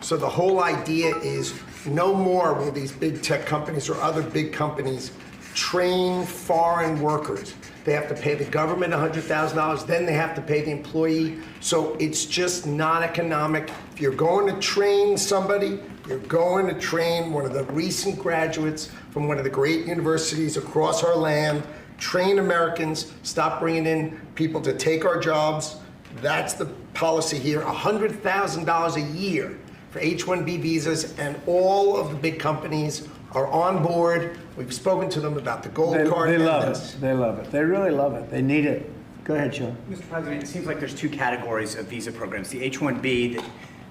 So the whole idea is no more will these big tech companies or other big companies train foreign workers. They have to pay the government $100,000, then they have to pay the employee. So it's just not economic. If you're going to train somebody, you're going to train one of the recent graduates from one of the great universities across our land. Train Americans, stop bringing in people to take our jobs. That's the policy here, $100,000 a year for H-1B visas, and all of the big companies are on board. We've spoken to them about the gold card. They and love this. it. They love it. They really love it. They need it. Go ahead, Sean. Mr. President, it seems like there's two categories of visa programs. The H-1B that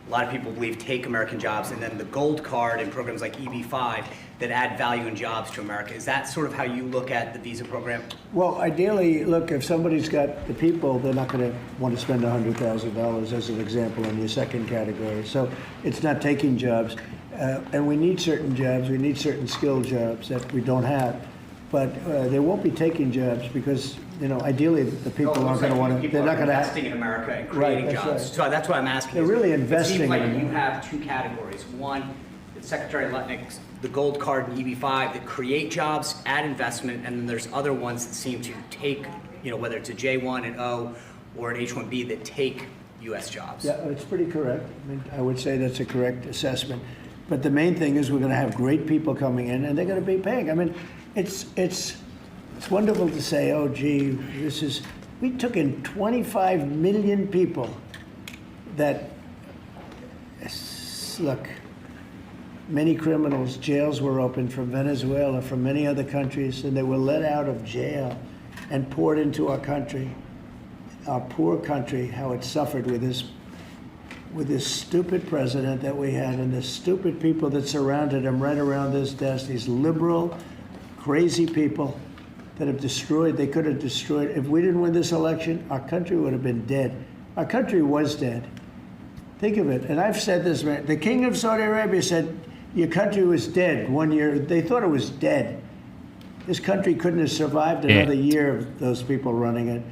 a lot of people believe take American jobs, and then the gold card and programs like EB-5 that add value and jobs to America. Is that sort of how you look at the visa program? Well, ideally, look, if somebody's got the people, they're not going to want to spend $100,000 as an example in your second category. So it's not taking jobs. And we need certain jobs. We need certain skilled jobs that we don't have. But they won't be taking jobs because, you know, ideally the people aren't going to want to. They're not going to. Investing in America and creating Right, jobs. right. So that's why I'm asking. They're really investing It seems like in you America. have two categories. One, Secretary Lutnick's, the gold card and EB-5 that create jobs, add investment, and then there's other ones that seem to take, you know, whether it's a J1 and O or an H-1B that take U.S. jobs. Yeah, it's pretty correct. I mean, I would say that's a correct assessment. But the main thing is we're going to have great people coming in, and they're going to be paying. I mean, it's wonderful to say, oh, gee, we took in 25 million people that, look, many criminals, jails were opened from Venezuela, from many other countries, and they were let out of jail and poured into our country, our poor country, how it suffered with this stupid president that we had and the stupid people that surrounded him right around this desk, these liberal, crazy people that have destroyed, they could have destroyed. If we didn't win this election, our country would have been dead. Our country was dead. Think of it, and I've said this, man. The king of Saudi Arabia said, your country was dead 1 year. They thought it was dead. This country couldn't have survived another year of those people running it.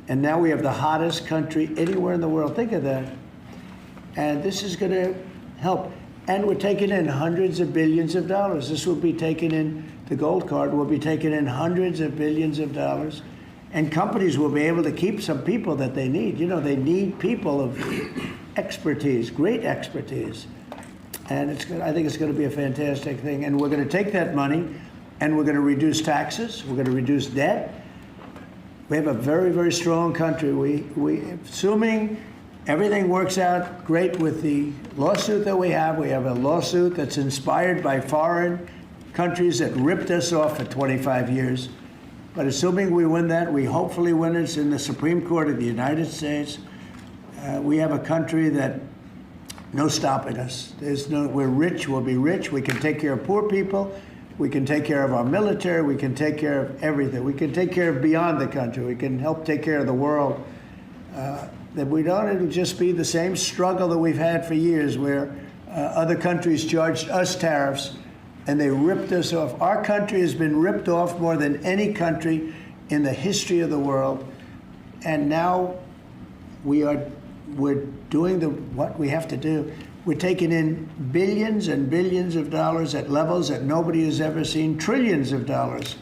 And now we have the hottest country anywhere in the world. Think of that. And this is going to help. And we're taking in hundreds of billions of dollars. This will be taken in, the gold card will be taken in hundreds of billions of dollars. And companies will be able to keep some people that they need. You know, they need people of expertise, great expertise. And I think it's going to be a fantastic thing. And we're going to take that money and we're going to reduce taxes. We're going to reduce debt. We have a very, very strong country. Assuming everything works out great with the lawsuit that we have a lawsuit that's inspired by foreign countries that ripped us off for 25 years. But assuming we win that, we hopefully win it in the Supreme Court of the United States. We have a country that no stopping us. We're rich, we'll be rich, we can take care of poor people, we can take care of our military, we can take care of everything. We can take care of beyond the country, we can help take care of the world. That we don't, it'll just be the same struggle that we've had for years where other countries charged us tariffs and they ripped us off. Our country has been ripped off more than any country in the history of the world. And now we're doing what we have to do. We're taking in billions and billions of dollars at levels that nobody has ever seen, trillions of dollars.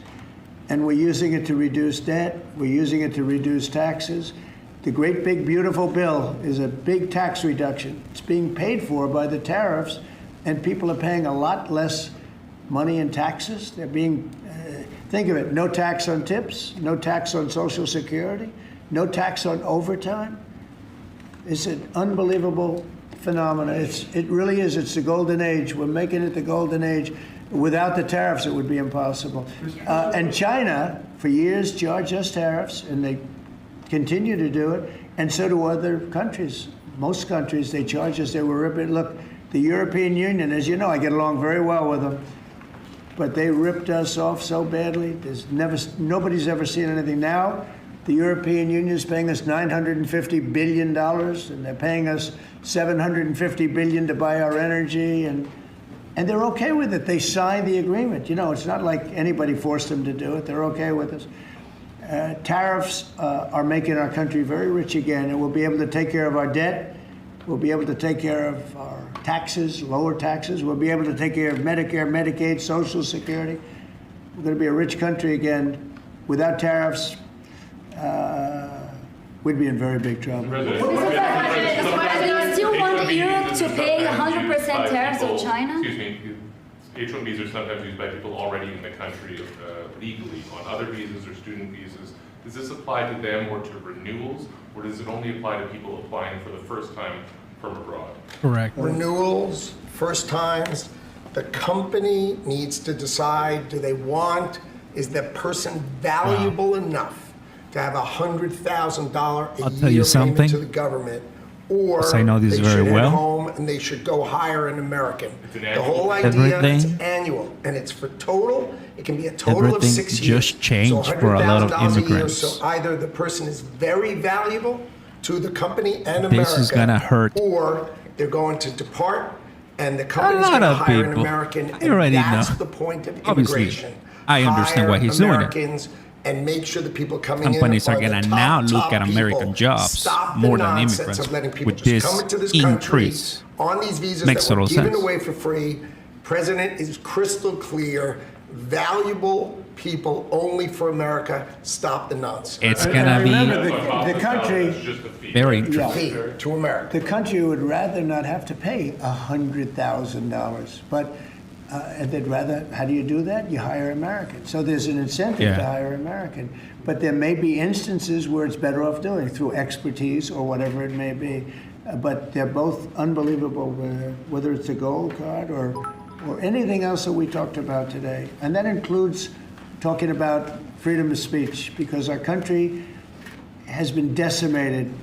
And we're using it to reduce debt. We're using it to reduce taxes. The great big beautiful bill is a big tax reduction. It's being paid for by the tariffs, and people are paying a lot less money in taxes. They're being, think of it, no tax on tips, no tax on Social Security, no tax on overtime. It's an unbelievable phenomenon. It really is. It's the golden age. We're making it the golden age. Without the tariffs, it would be impossible. And China, for years, charged us tariffs, and they continue to do it, and so do other countries. Most countries, they charge us. They were ripping. Look, the European Union, as you know, I get along very well with them, but they ripped us off so badly. Nobody's ever seen anything. Now, the European Union is paying us $950 billion, and they're paying us $750 billion to buy our energy, and they're okay with it. They signed the agreement. You know, it's not like anybody forced them to do it. They're okay with us. Tariffs are making our country very rich again, and we'll be able to take care of our debt. We'll be able to take care of our taxes, lower taxes. We'll be able to take care of Medicare, Medicaid, Social Security. We're going to be a rich country again. Without tariffs, we'd be in very big trouble. They still want Europe to pay 100% tariffs on China? Excuse me. H-1Bs are sometimes used by people already in the country legally on other visas or student visas. Does this apply to them or to renewals, or does it only apply to people applying for the first time from abroad? Correct. Renewals, first times, the company needs to decide, is that person valuable enough to have $100,000 a year payment to the government, or I know this they very should well. head home and they should go hire an American. An The whole idea is Everything. annual, and it's for total. It can be a total of Everything 6 years. just changed So for a lot of $100,000 a year, immigrants. So either the person is very valuable to the company and This America, is gonna hurt or they're going to depart, and the company's lot going to of hire an people. American. I already and that's know. the point of Obviously, immigration. I understand why he's doing it. Americans and make sure the people coming Companies in are the gonna top, now look top at American people. jobs Stop more the than nonsense immigrants of letting people with just this come into this country increase. on these visas Makes that were total given sense. away for free. President is crystal clear. Valuable people only for America. Stop the nonsense. It's gonna Remember, be the country, very interesting. Fee to America. the country would rather not have to pay $100,000, but and they'd rather. How do you do that? You hire Americans. So there's an incentive to hire American. But there may be instances where it's better off doing it through expertise or whatever it may be. But they're both unbelievable, whether it's a gold card or anything else that we talked about today. And that includes talking about freedom of speech, because our country has been decimated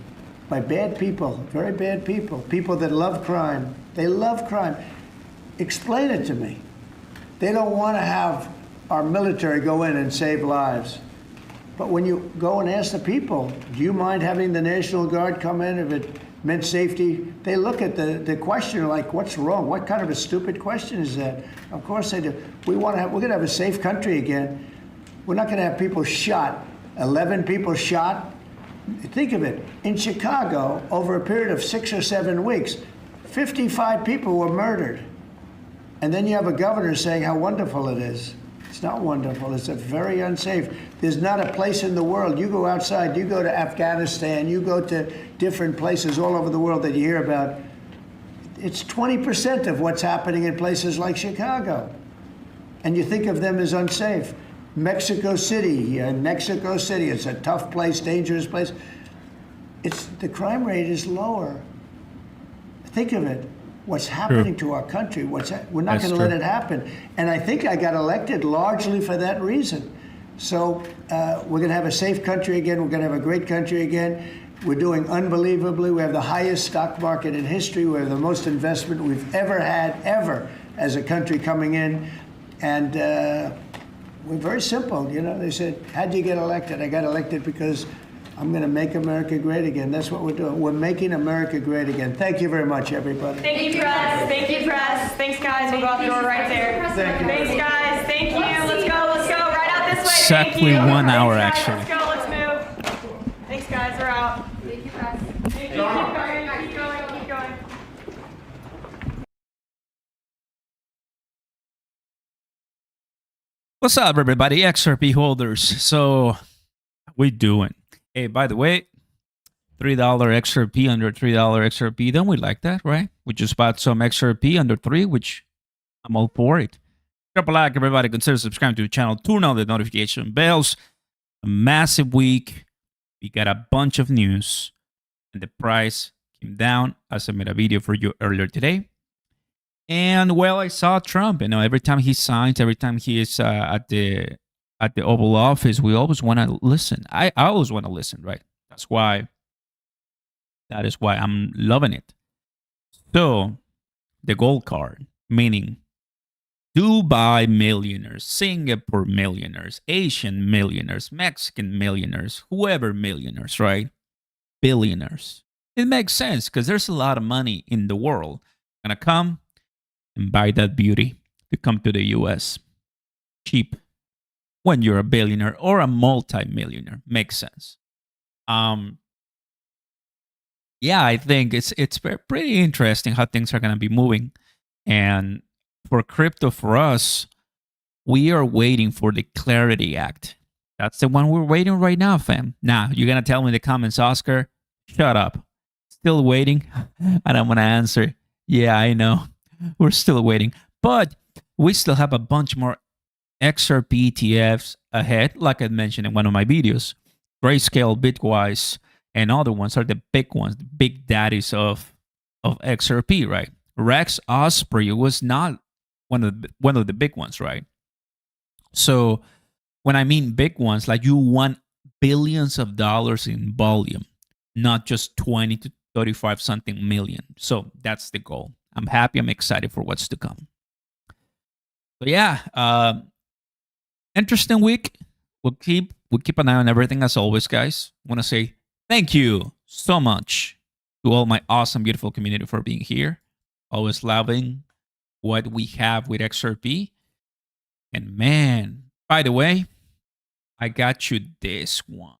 by bad people, very bad people that love crime. They love crime. Explain it to me. They don't want to have our military go in and save lives. But when you go and ask the people, do you mind having the National Guard come in if it meant safety? They look at the question like, what's wrong? What kind of a stupid question is that? Of course they do. We're going to have a safe country again. We're not going to have people shot, 11 people shot. Think of it. In Chicago, over a period of 6 or 7 weeks, 55 people were murdered. And then you have a governor saying how wonderful it is. It's not wonderful. It's very unsafe. There's not a place in the world. You go outside, you go to Afghanistan, you go to different places all over the world that you hear about. It's 20% of what's happening in places like Chicago. And you think of them as unsafe. Mexico City, it's a tough place, dangerous place. The crime rate is lower. Think of it. What's happening to our country? We're not going to let it happen. And I think I got elected largely for that reason. So we're going to have a safe country again. We're going to have a great country again. We're doing unbelievably. We have the highest stock market in history. We have the most investment we've ever had, ever, as a country coming in. And we're very simple. You know, they said, how'd you get elected? I got elected because I'm going to make America great again. That's what we're doing. We're making America great again. Thank you very much, everybody. Thank you, press. Thank you, press. Thanks, guys. We'll go out the door right there. Thank you. Thanks, guys. Thank you. Let's go. Let's go. Right out this way. Exactly Thank you. 1 hour, Thanks, guys. actually. Let's go. Let's move. Thanks, guys. We're out. Thank you, press. Thank you. Keep going. Keep going. Keep going. What's up, everybody? XRP holders. So, we doing? Hey, by the way, $3 XRP under $3 XRP. Don't we like that, right? We just bought some XRP under 3, which I'm all for it. Drop a like, everybody. Consider subscribing to the channel. Turn on the notification bells. A massive week. We got a bunch of news, and the price came down as I made a video for you earlier today. And well, I saw Trump. You know, every time he signs, every time he is at the Oval Office, we always want to listen. I always want to listen, right? That is why I'm loving it. So, the gold card, meaning Dubai millionaires, Singapore millionaires, Asian millionaires, Mexican millionaires, whoever millionaires, right? Billionaires. It makes sense because there's a lot of money in the world gonna come and buy that beauty to come to the US. Cheap. When you're a billionaire or a multi-millionaire. Makes sense. Yeah, I think it's pretty interesting how things are going to be moving. And for crypto, for us, we are waiting for the Clarity Act. That's the one we're waiting right now, fam. Now, you're going to tell me in the comments, Oscar, shut up. Still waiting? And I'm going to answer, yeah, I know. We're still waiting. But we still have a bunch more XRP ETFs ahead, like I mentioned in one of my videos. Grayscale, Bitwise, and other ones are the big ones, the big daddies of XRP, right? Rex Osprey was not one of the big ones, right? So when I mean big ones, like you want billions of dollars in volume, not just 20 to 35 something million. So that's the goal. I'm happy. I'm excited for what's to come. So yeah, interesting week. We'll keep an eye on everything as always, guys. I want to say thank you so much to all my awesome, beautiful community for being here. Always loving what we have with XRP. And man, by the way, I got you this one.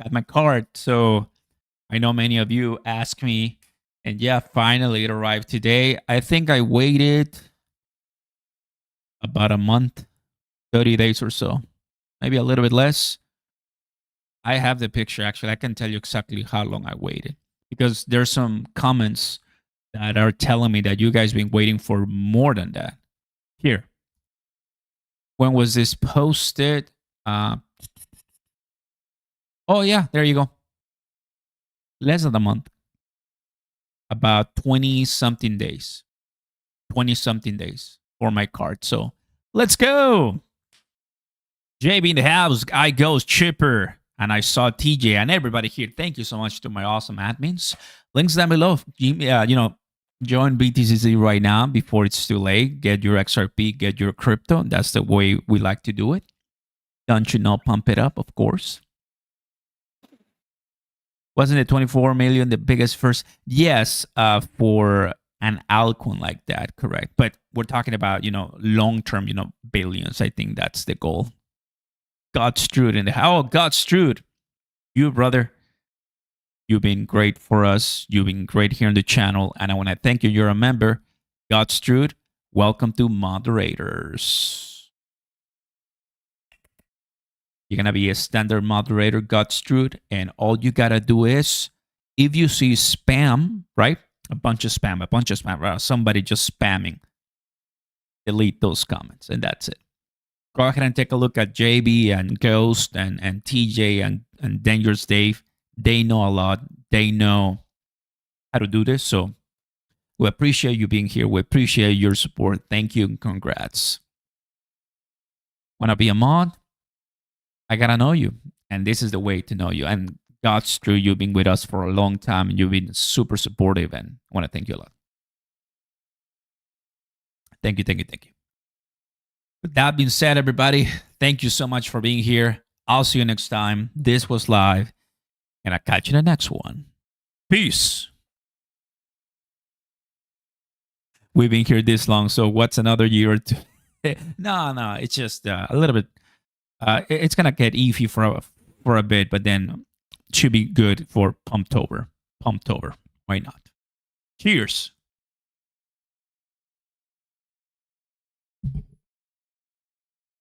Got my card. So I know many of you asked me, and yeah, finally it arrived today. I think I waited about a month, 30 days or so, maybe a little bit less. I have the picture, actually. I can tell you exactly how long I waited because there's some comments that are telling me that you guys been waiting for more than that. Here. When was this posted? Oh, yeah, there you go. Less than a month. About 20-something days. 20-something days for my card. So, let's go. JB in the house. I goes chipper. And I saw TJ and everybody here. Thank you so much to my awesome admins. Links down below. Join BTCC right now before it's too late. Get your XRP, get your crypto. That's the way we like to do it. Don't you know, pump it up, of course. Wasn't it 24 million the biggest first? Yes, for an altcoin like that, correct. But we're talking about, long-term, billions. I think that's the goal. Godstrud in the house. Oh, Godstrud. You, brother. You've been great for us. You've been great here on the channel. And I want to thank you. You're a member. Godstrud, welcome to moderators. You're going to be a standard moderator, Godstrud. And all you got to do is, if you see spam, right? A bunch of spam, right? Somebody just spamming. Delete those comments. And that's it. Go ahead and take a look at JB and Ghost and TJ and Dangerous Dave. They know a lot. They know how to do this. So we appreciate you being here. We appreciate your support. Thank you and congrats. Want to be a mod? I gotta know you, and this is the way to know you. And God's true, you've been with us for a long time, and you've been super supportive, and I want to thank you a lot. Thank you, thank you, thank you. With that being said, everybody, thank you so much for being here. I'll see you next time. This was live, and I'll catch you in the next one. Peace. We've been here this long, so what's another year or two? No, it's just a little bit. It's gonna get iffy for a bit, but then it should be good for Pumptober. Why not? Cheers.